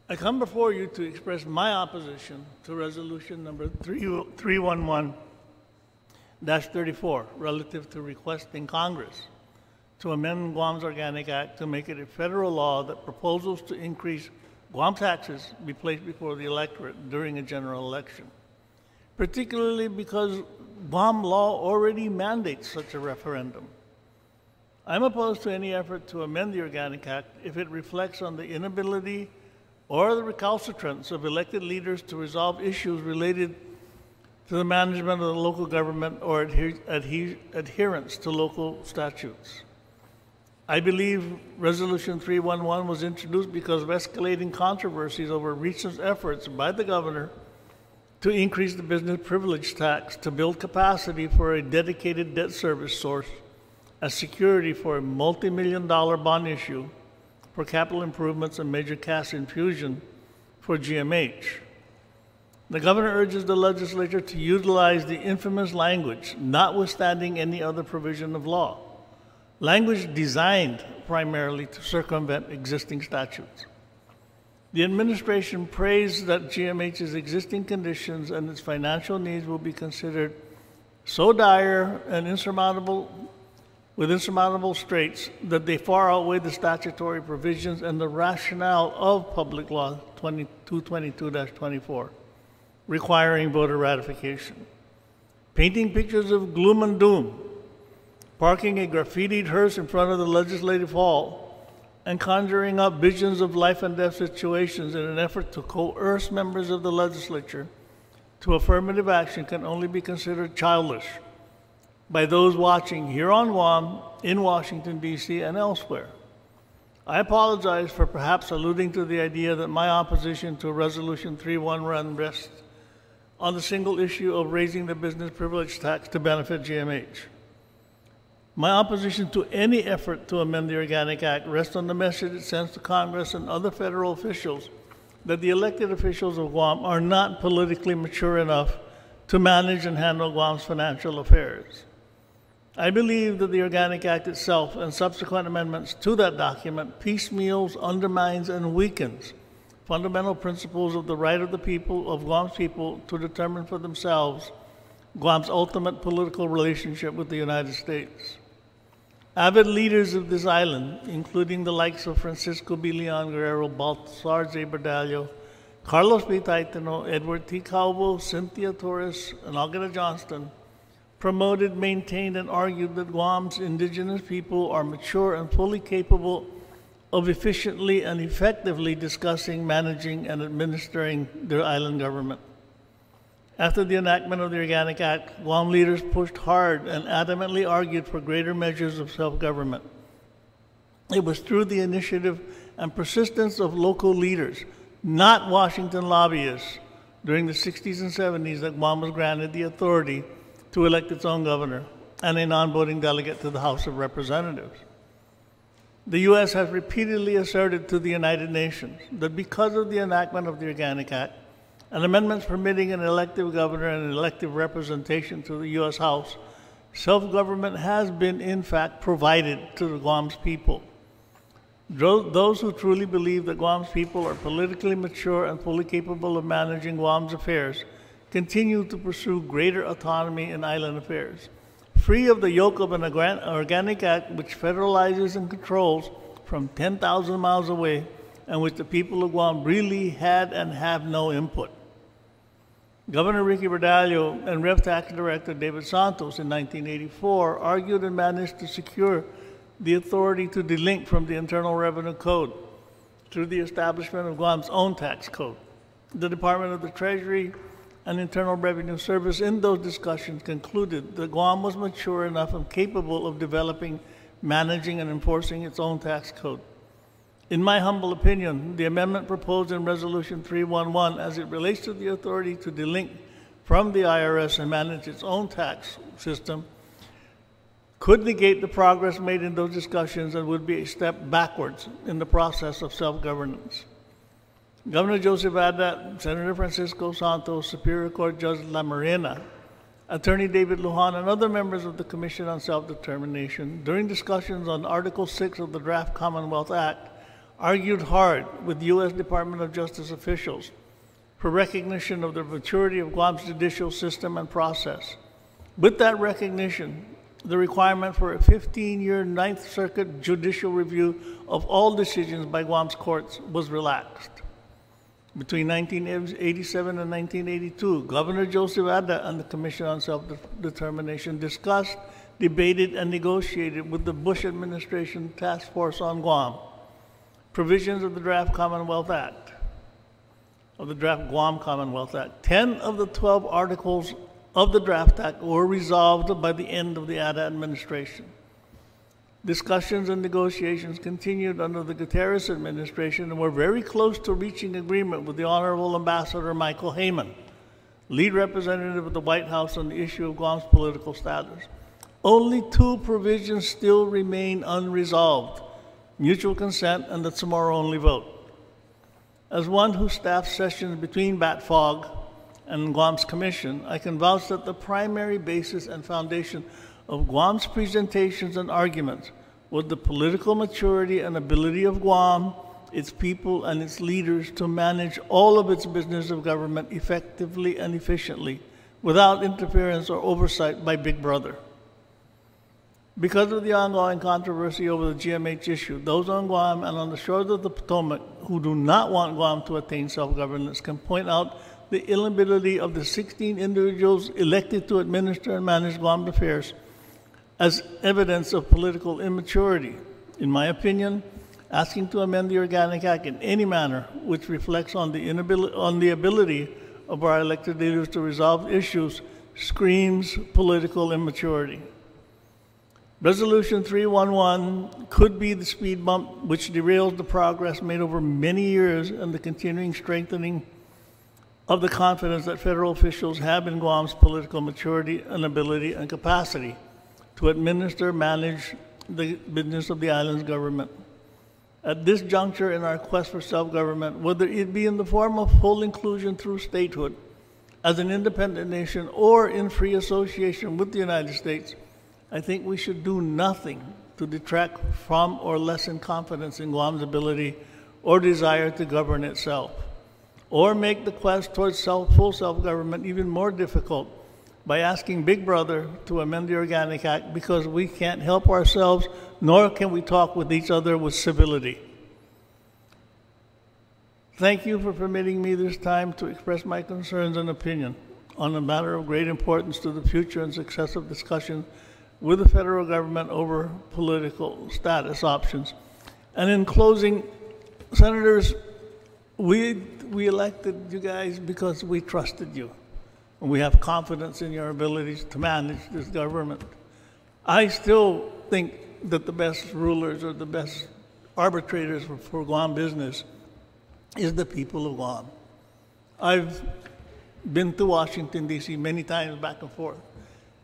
I come before you to express my opposition to Resolution number 311-34, relative to requesting Congress to amend Guam's Organic Act to make it a federal law that proposals to increase Guam taxes be placed before the electorate during a general election, particularly because Guam law already mandates such a referendum. I'm opposed to any effort to amend the Organic Act if it reflects on the inability or the recalcitrance of elected leaders to resolve issues related to the management of the local government or adherence to local statutes. I believe Resolution 311 was introduced because of escalating controversies over recent efforts by the governor to increase the business privilege tax to build capacity for a dedicated debt service source as security for a multi-million-dollar bond issue for capital improvements and major cash infusion for GMH. The governor urges the legislature to utilize the infamous language, notwithstanding any other provision of law, language designed primarily to circumvent existing statutes. The administration prays that GMH's existing conditions and its financial needs will be considered so dire and with insurmountable straits that they far outweigh the statutory provisions and the rationale of Public Law 222-24, requiring voter ratification. Painting pictures of gloom and doom parking a graffitied hearse in front of the Legislative Hall, and conjuring up visions of life and death situations in an effort to coerce members of the legislature to affirmative action can only be considered childish by those watching here on Guam, in Washington, D.C., and elsewhere. I apologize for perhaps alluding to the idea that my opposition to Resolution 311 rests on the single issue of raising the business privilege tax to benefit GMH. My opposition to any effort to amend the Organic Act rests on the message it sends to Congress and other federal officials that the elected officials of Guam are not politically mature enough to manage and handle Guam's financial affairs. I believe that the Organic Act itself and subsequent amendments to that document piecemeals, undermines, and weakens fundamental principles of the right of the people, of Guam's people, to determine for themselves Guam's ultimate political relationship with the United States. Avid leaders of this island, including the likes of Francisco B. Leon Guerrero, Baltasar J. Berdallo, Carlos B. Taitano, Edward T. Calvo, Cynthia Torres, and Agueda Johnston, promoted, maintained, and argued that Guam's indigenous people are mature and fully capable of efficiently and effectively discussing, managing, and administering their island government. After the enactment of the Organic Act, Guam leaders pushed hard and adamantly argued for greater measures of self-government. It was through the initiative and persistence of local leaders, not Washington lobbyists, during the 60s and 70s that Guam was granted the authority to elect its own governor and a non-voting delegate to the House of Representatives. The U.S. has repeatedly asserted to the United Nations that because of the enactment of the Organic Act and amendments permitting an elective governor and an elective representation to the U.S. House, self-government has been, in fact, provided to the Guam's people. Those who truly believe that Guam's people are politically mature and fully capable of managing Guam's affairs continue to pursue greater autonomy in island affairs, free of the yoke of an Organic Act which federalizes and controls from 10,000 miles away and which the people of Guam really had and have no input. Governor Ricky Berdallo and Rev Tax Director David Santos in 1984 argued and managed to secure the authority to delink from the Internal Revenue Code through the establishment of Guam's own tax code. The Department of the Treasury and Internal Revenue Service in those discussions concluded that Guam was mature enough and capable of developing, managing, and enforcing its own tax code. In my humble opinion, the amendment proposed in Resolution 311 as it relates to the authority to delink from the IRS and manage its own tax system could negate the progress made in those discussions and would be a step backwards in the process of self-governance. Governor Joseph Ada, Senator Francisco Santos, Superior Court Judge La Morena, Attorney David Lujan, and other members of the Commission on Self-Determination, during discussions on Article 6 of the Draft Commonwealth Act, argued hard with U.S. Department of Justice officials for recognition of the maturity of Guam's judicial system and process. With that recognition, the requirement for a 15-year Ninth Circuit judicial review of all decisions by Guam's courts was relaxed. Between 1987 and 1982, Governor Joseph Ada and the Commission on Self-Determination discussed, debated, and negotiated with the Bush administration task force on Guam provisions of the Draft Commonwealth Act, of the Draft Guam Commonwealth Act. 10 of the 12 articles of the Draft Act were resolved by the end of the Ada administration. Discussions and negotiations continued under the Guterres administration and were very close to reaching agreement with the Honorable Ambassador Michael Heyman, lead representative of the White House on the issue of Guam's political status. Only 2 provisions still remain unresolved: mutual consent and the tomorrow-only vote. As one who staffed sessions between BATFOG and Guam's commission, I can vouch that the primary basis and foundation of Guam's presentations and arguments was the political maturity and ability of Guam, its people, and its leaders to manage all of its business of government effectively and efficiently without interference or oversight by Big Brother. Because of the ongoing controversy over the GMH issue, those on Guam and on the shores of the Potomac who do not want Guam to attain self-governance can point out the inability of the 16 individuals elected to administer and manage Guam affairs as evidence of political immaturity. In my opinion, asking to amend the Organic Act in any manner which reflects on the ability of our elected leaders to resolve issues screams political immaturity. Resolution 311 could be the speed bump which derails the progress made over many years and the continuing strengthening of the confidence that federal officials have in Guam's political maturity and ability and capacity to administer, manage the business of the island's government. At this juncture in our quest for self-government, whether it be in the form of full inclusion through statehood as an independent nation or in free association with the United States, I think we should do nothing to detract from or lessen confidence in Guam's ability or desire to govern itself, or make the quest towards full self-government even more difficult by asking Big Brother to amend the Organic Act because we can't help ourselves, nor can we talk with each other with civility. Thank you for permitting me this time to express my concerns and opinion on a matter of great importance to the future and success of discussion with the federal government over political status options. And in closing, Senators, we elected you guys because we trusted you. And we have confidence in your abilities to manage this government. I still think that the best rulers or the best arbitrators for Guam business is the people of Guam. I've been to Washington, D.C. many times back and forth.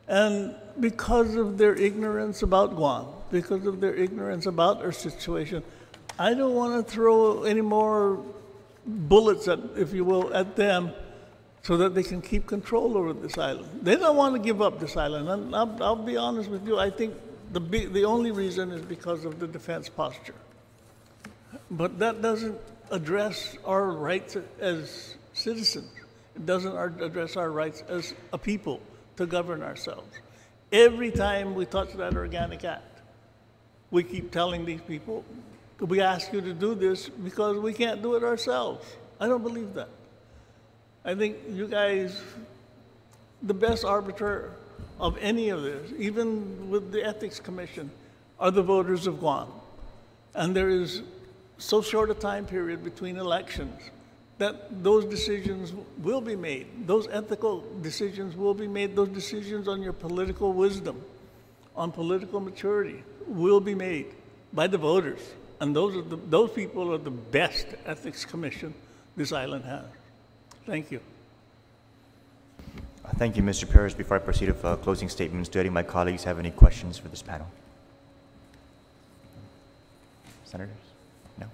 And because of their ignorance about Guam, because of their ignorance about our situation, I don't want to throw any more bullets, if you will, at them so that they can keep control over this island. They don't want to give up this island. And I'll be honest with you, I think the only reason is because of the defense posture. But that doesn't address our rights as citizens. It doesn't address our rights as a people to govern ourselves. Every time we touch that Organic Act, we keep telling these people, we ask you to do this because we can't do it ourselves. I don't believe that. I think you guys, the best arbiter of any of this, even with the Ethics Commission, are the voters of Guam. And there is so short a time period between elections that those decisions will be made. Those ethical decisions will be made. Those decisions on your political wisdom, on political maturity, will be made by the voters. And those people are the best ethics commission this island has. Thank you. Thank you, Mr. Perez. Before I proceed with closing statements, do any of my colleagues have any questions for this panel? Senators? No?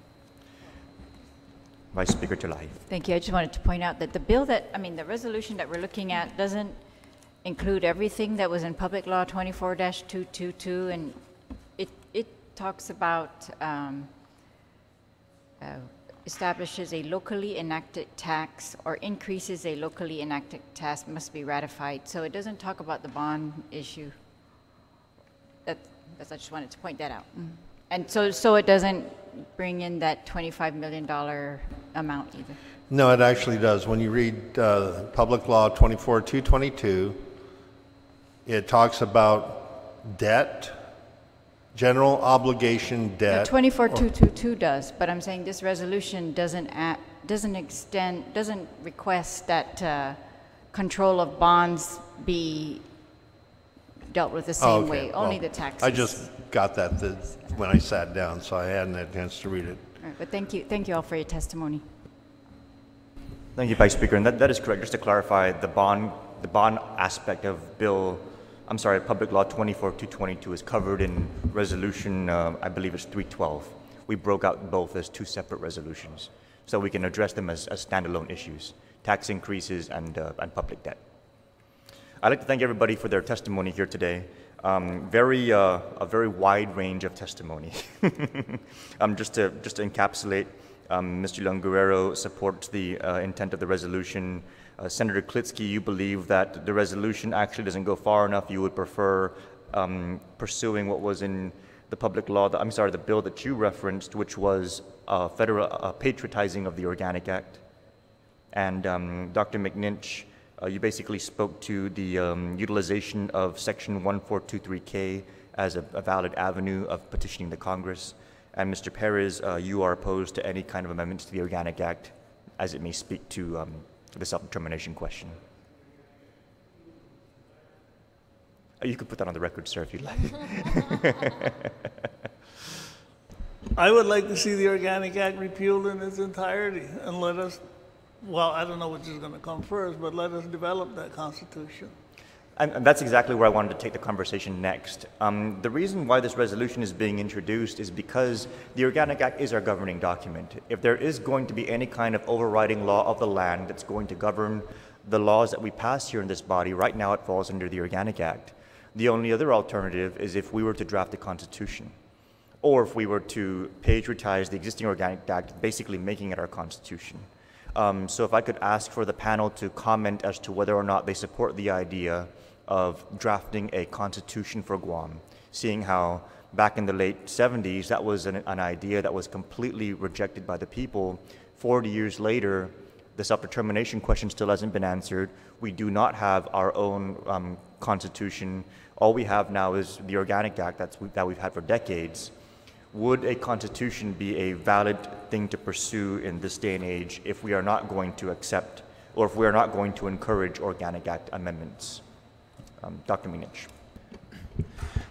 Vice Speaker Talai. Thank you. I just wanted to point out that the resolution that we're looking at doesn't include everything that was in Public Law 24-222, and it talks about establishes a locally enacted tax or increases a locally enacted tax must be ratified. So it doesn't talk about the bond issue. I just wanted to point that out. And so it doesn't bring in that $25 million amount either. No, it actually does. When you read Public Law 24-222, it talks about debt, general obligation debt. 24-222 does, but I'm saying this resolution doesn't request that control of bonds be dealt with the same way, only the taxes. I just got that when I sat down, so I hadn't had a chance to read it. All right, but thank you all for your testimony. Thank you, Vice Speaker, and that is correct. Just to clarify, the bond aspect of Public Law 24-222 is covered in resolution, I believe it's 312. We broke out both as two separate resolutions, so we can address them as standalone issues, tax increases and public debt. I'd like to thank everybody for their testimony here today. A very wide range of testimony. Just to encapsulate, Mr. Leon Guerrero supports the intent of the resolution. Senator Klitsky, you believe that the resolution actually doesn't go far enough. You would prefer pursuing what was in the public law, the bill that you referenced, which was federal patriotizing of the Organic Act. And Dr. McNinch, You basically spoke to the utilization of Section 1423K as a valid avenue of petitioning the Congress. And Mr. Perez, you are opposed to any kind of amendments to the Organic Act as it may speak to the self-determination question. You could put that on the record, sir, if you'd like. I would like to see the Organic Act repealed in its entirety and let us, well, I don't know which is going to come first, but let us develop that Constitution. And that's exactly where I wanted to take the conversation next. The reason why this resolution is being introduced is because the Organic Act is our governing document. If there is going to be any kind of overriding law of the land that's going to govern the laws that we pass here in this body, right now it falls under the Organic Act. The only other alternative is if we were to draft a constitution, or if we were to patriotize the existing Organic Act, basically making it our constitution. So if I could ask for the panel to comment as to whether or not they support the idea of drafting a constitution for Guam, seeing how back in the late 70s that was an idea that was completely rejected by the people. 40 years later, the self-determination question still hasn't been answered. We do not have our own constitution. All we have now is the Organic Act that we've had for decades. Would a constitution be a valid thing to pursue in this day and age if we are not going to accept, or if we are not going to encourage Organic Act amendments? Dr. Minich.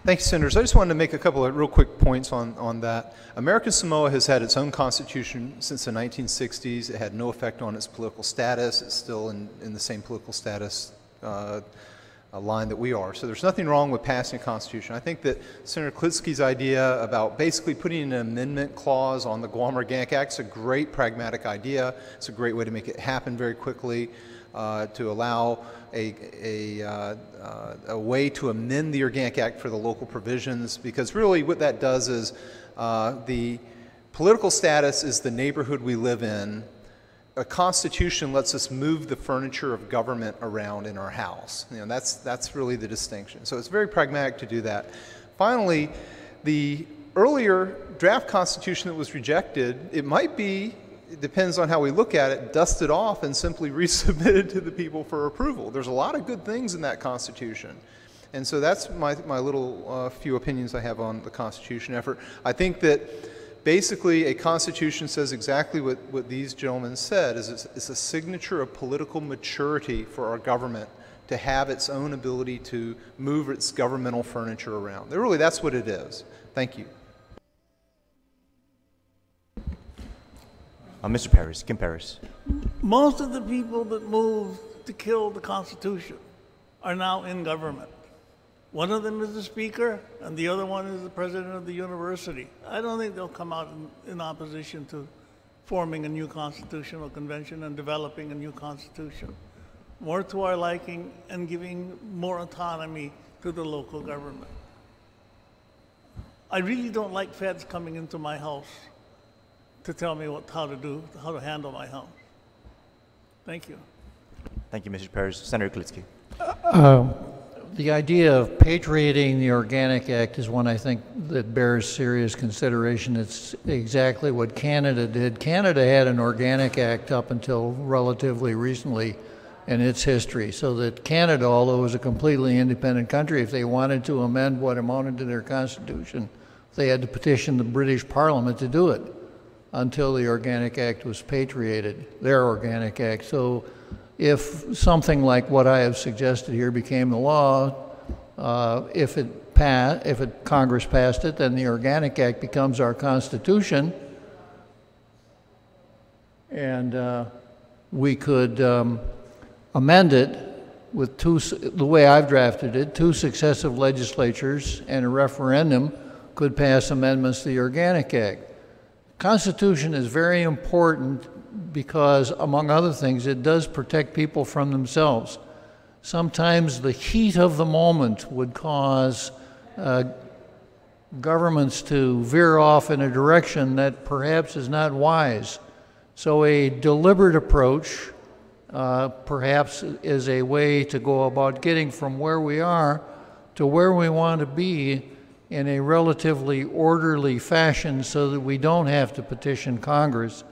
Thank you, Senators. I just wanted to make a couple of real quick points on that. American Samoa has had its own constitution since the 1960s. It had no effect on its political status. It's still in the same political status line that we are. So there's nothing wrong with passing a constitution. I think that Senator Klitsky's idea about basically putting an amendment clause on the Guam Organic Act is a great pragmatic idea. It's a great way to make it happen very quickly, to allow a way to amend the Organic Act for the local provisions, because really what that does is the political status is the neighborhood we live in. A constitution lets us move the furniture of government around in our house. You know, that's really the distinction. So it's very pragmatic to do that. Finally, the earlier draft constitution that was rejected, it might be, it depends on how we look at it, dusted off and simply resubmitted to the people for approval. There's a lot of good things in that Constitution. And so that's my little few opinions I have on the Constitution effort. I think that basically a Constitution says exactly what these gentlemen said, is it's a signature of political maturity for our government to have its own ability to move its governmental furniture around. Really, that's what it is. Thank you. Mr. Paris, Kim Paris. Most of the people that moved to kill the Constitution are now in government. One of them is the Speaker, and the other one is the President of the university. I don't think they'll come out in opposition to forming a new constitutional convention and developing a new constitution. More to our liking and giving more autonomy to the local government. I really don't like feds coming into my house to tell me how to handle my house. Thank you. Thank you, Mr. Perez. Senator Klitsky. The idea of patriating the Organic Act is one I think that bears serious consideration. It's exactly what Canada did. Canada had an Organic Act up until relatively recently in its history, so that Canada, although it was a completely independent country, if they wanted to amend what amounted to their constitution, they had to petition the British Parliament to do it until the Organic Act was patriated, their Organic Act. So if something like what I have suggested here became the law, if Congress passed it, then the Organic Act becomes our Constitution, and we could amend it with the way I've drafted it, 2 successive legislatures and a referendum could pass amendments to the Organic Act. Constitution is very important because, among other things, it does protect people from themselves. Sometimes the heat of the moment would cause governments to veer off in a direction that perhaps is not wise. So a deliberate approach perhaps is a way to go about getting from where we are to where we want to be in a relatively orderly fashion so that we don't have to petition Congress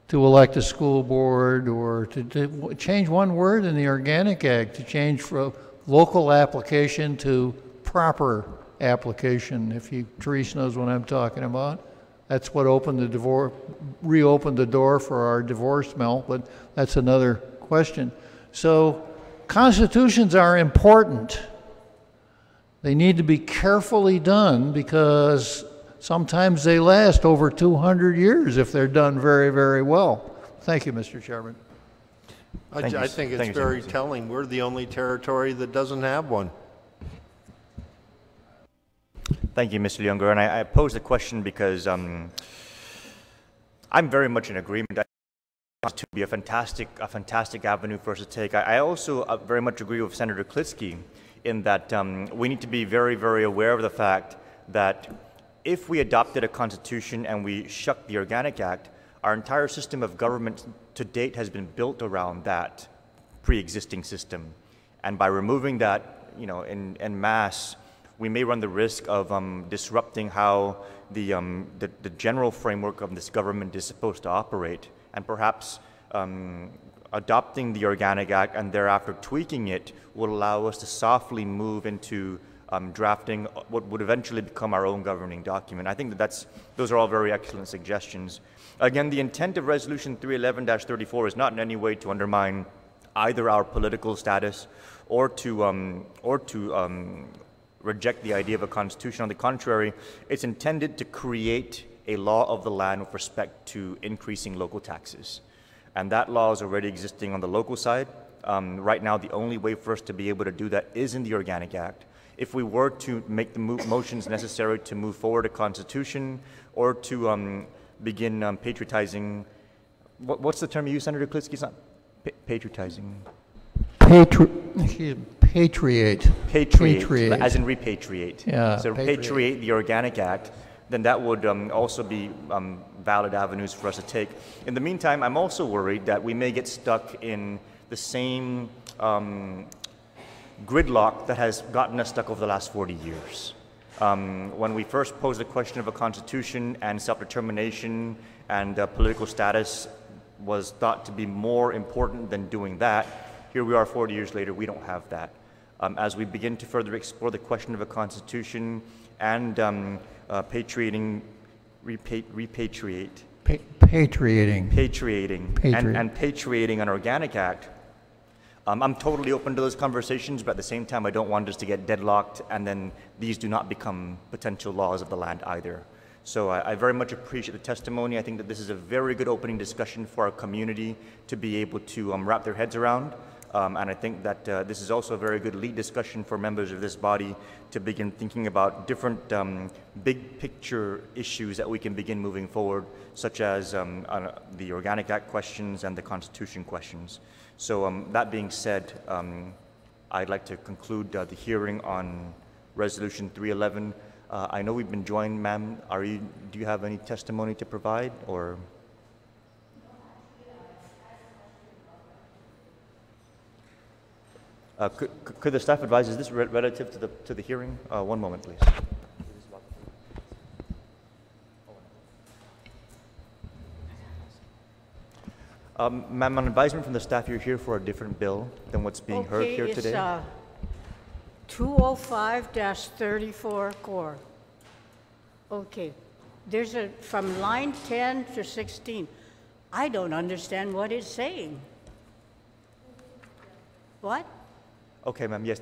to elect a school board, or to change one word in the Organic Act, to change from local application to proper application, if Therese knows what I'm talking about. That's what reopened the door for our divorce bill, but that's another question. So constitutions are important. They need to be carefully done, because sometimes they last over 200 years if they're done very, very well. Thank you, Mr. Chairman. I think it's very telling. We're the only territory that doesn't have one. Thank you, Mr. Younger. And I pose the question because I'm very much in agreement. To be a fantastic avenue for us to take. I also very much agree with Senator Klitsky in that we need to be very, very aware of the fact that if we adopted a constitution and we shuck the Organic Act, our entire system of government to date has been built around that pre-existing system. And by removing that, en masse, we may run the risk of disrupting how the general framework of this government is supposed to operate. And perhaps adopting the Organic Act and thereafter tweaking it will allow us to softly move into drafting what would eventually become our own governing document. I think those are all very excellent suggestions. Again, the intent of Resolution 311-34 is not in any way to undermine either our political status or to reject the idea of a constitution. On the contrary, it's intended to create a law of the land with respect to increasing local taxes. And that law is already existing on the local side. Right now, the only way for us to be able to do that is in the Organic Act. If we were to make the motions necessary to move forward a constitution or to begin patriotizing, what's the term you use, Senator Klitsky? It's not patriotizing. Patriate. Patriate, as in repatriate. Yeah, so repatriate the Organic Act, then that would also be valid avenues for us to take. In the meantime, I'm also worried that we may get stuck in the same gridlock that has gotten us stuck over the last 40 years. When we first posed the question of a constitution and self-determination and political status was thought to be more important than doing that, here we are 40 years later, we don't have that. As we begin to further explore the question of a constitution and patriating an Organic Act, I'm totally open to those conversations, but at the same time, I don't want us to get deadlocked and then these do not become potential laws of the land either. So I very much appreciate the testimony. I think that this is a very good opening discussion for our community to be able to wrap their heads around. And I think that this is also a very good lead discussion for members of this body to begin thinking about different big picture issues that we can begin moving forward, such as the Organic Act questions and the Constitution questions. So that being said, I'd like to conclude the hearing on Resolution 311. I know we've been joined, ma'am. Do you have any testimony to provide, or? Could the staff advise, is this relative to the hearing? One moment, please. Ma'am, an advisement from the staff, you're here for a different bill than what's being heard here today. It's 205-34 core. Okay. There's from line 10 to 16. I don't understand what it's saying. What? Okay, ma'am, yes,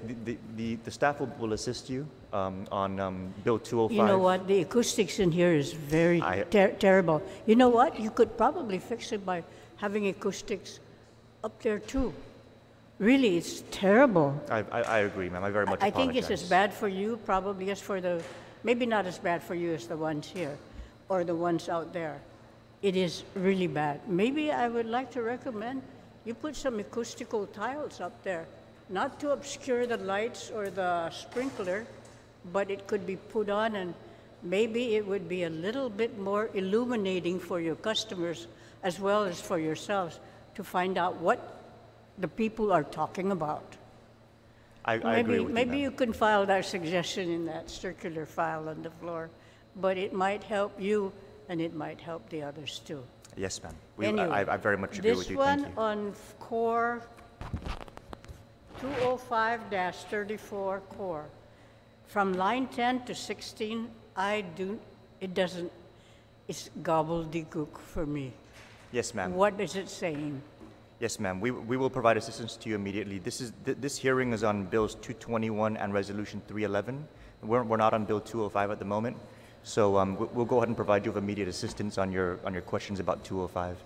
the staff will assist you on Bill 205. You know what, the acoustics in here is very terrible. You know what, you could probably fix it by having acoustics up there too. Really, it's terrible. I agree, ma'am, I very much apologize. I think it's as bad for you probably as for maybe not as bad for you as the ones here or the ones out there. It is really bad. Maybe I would like to recommend you put some acoustical tiles up there. Not to obscure the lights or the sprinkler, but it could be put on and maybe it would be a little bit more illuminating for your customers as well as for yourselves to find out what the people are talking about. I agree with you, maybe you can file that suggestion in that circular file on the floor, but it might help you and it might help the others too. Yes, ma'am. Anyway, I very much agree with you. Thank This you. one on core 205-34 core, from line 10 to 16, it's gobbledygook for me. Yes, ma'am. What is it saying? Yes, ma'am. We will provide assistance to you immediately. This hearing is on Bills 221 and Resolution 311. We're not on Bill 205 at the moment, so we'll go ahead and provide you with immediate assistance on your questions about 205.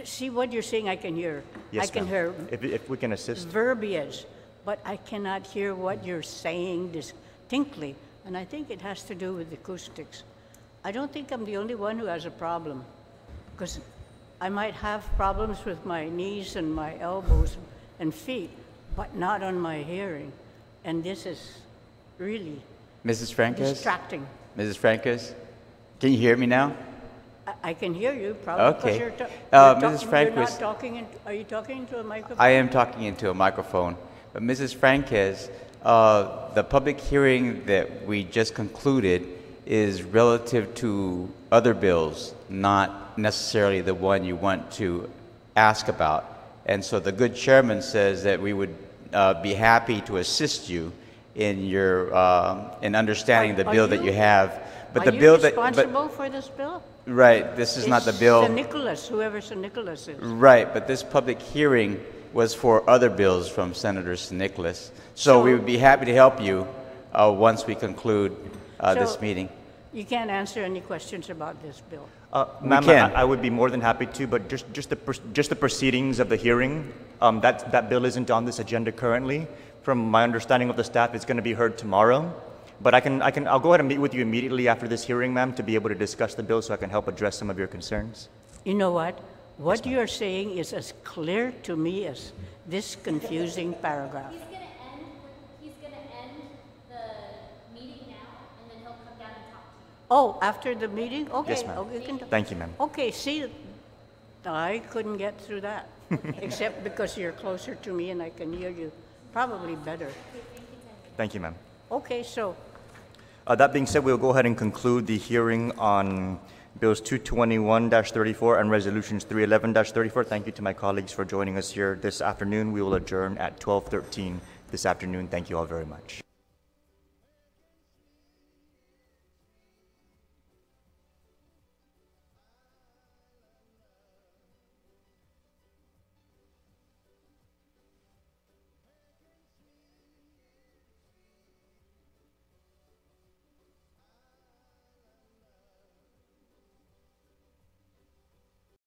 See what you're saying, I can hear. Yes, I can ma'am. hear If we can assist. verbiage, but I cannot hear what you're saying distinctly, and I think it has to do with acoustics. I don't think I'm the only one who has a problem, because I might have problems with my knees and my elbows and feet, but not on my hearing, and this is really Mrs. Franquez? distracting. Mrs. Franquez? Can you hear me now? I can hear you, probably because Okay. you're, Mrs. you're Franquez. not talking. Are you talking into a microphone? I am talking into a microphone. But Mrs. Franquez, the public hearing that we just concluded is relative to other bills, not necessarily the one you want to ask about. And so the good chairman says that we would be happy to assist you in your in understanding the bill that you have. But the bill that responsible for this bill? Right, this is not the bill. It's Nicolas, whoever Nicolas is. Right, but this public hearing was for other bills from Senator Nicolas. So we would be happy to help you once we conclude this meeting. You can't answer any questions about this bill. Ma'am, I would be more than happy to, but just the proceedings of the hearing, that bill isn't on this agenda currently. From my understanding of the staff, it's going to be heard tomorrow. But I'll go ahead and meet with you immediately after this hearing, ma'am, to be able to discuss the bill so I can help address some of your concerns. You know what? What you're saying is as clear to me as this confusing paragraph. He's gonna end the meeting now, and then he'll come down and talk to you. Oh, after the meeting? Okay. Yes, ma'am. Okay, Thank you, ma'am. Okay, see, I couldn't get through that, except because you're closer to me and I can hear you probably better. Thank you, ma'am. Okay, so That being said, we'll go ahead and conclude the hearing on Bills 221-34 and Resolutions 311-34. Thank you to my colleagues for joining us here this afternoon. We will adjourn at 12:13 this afternoon. Thank you all very much.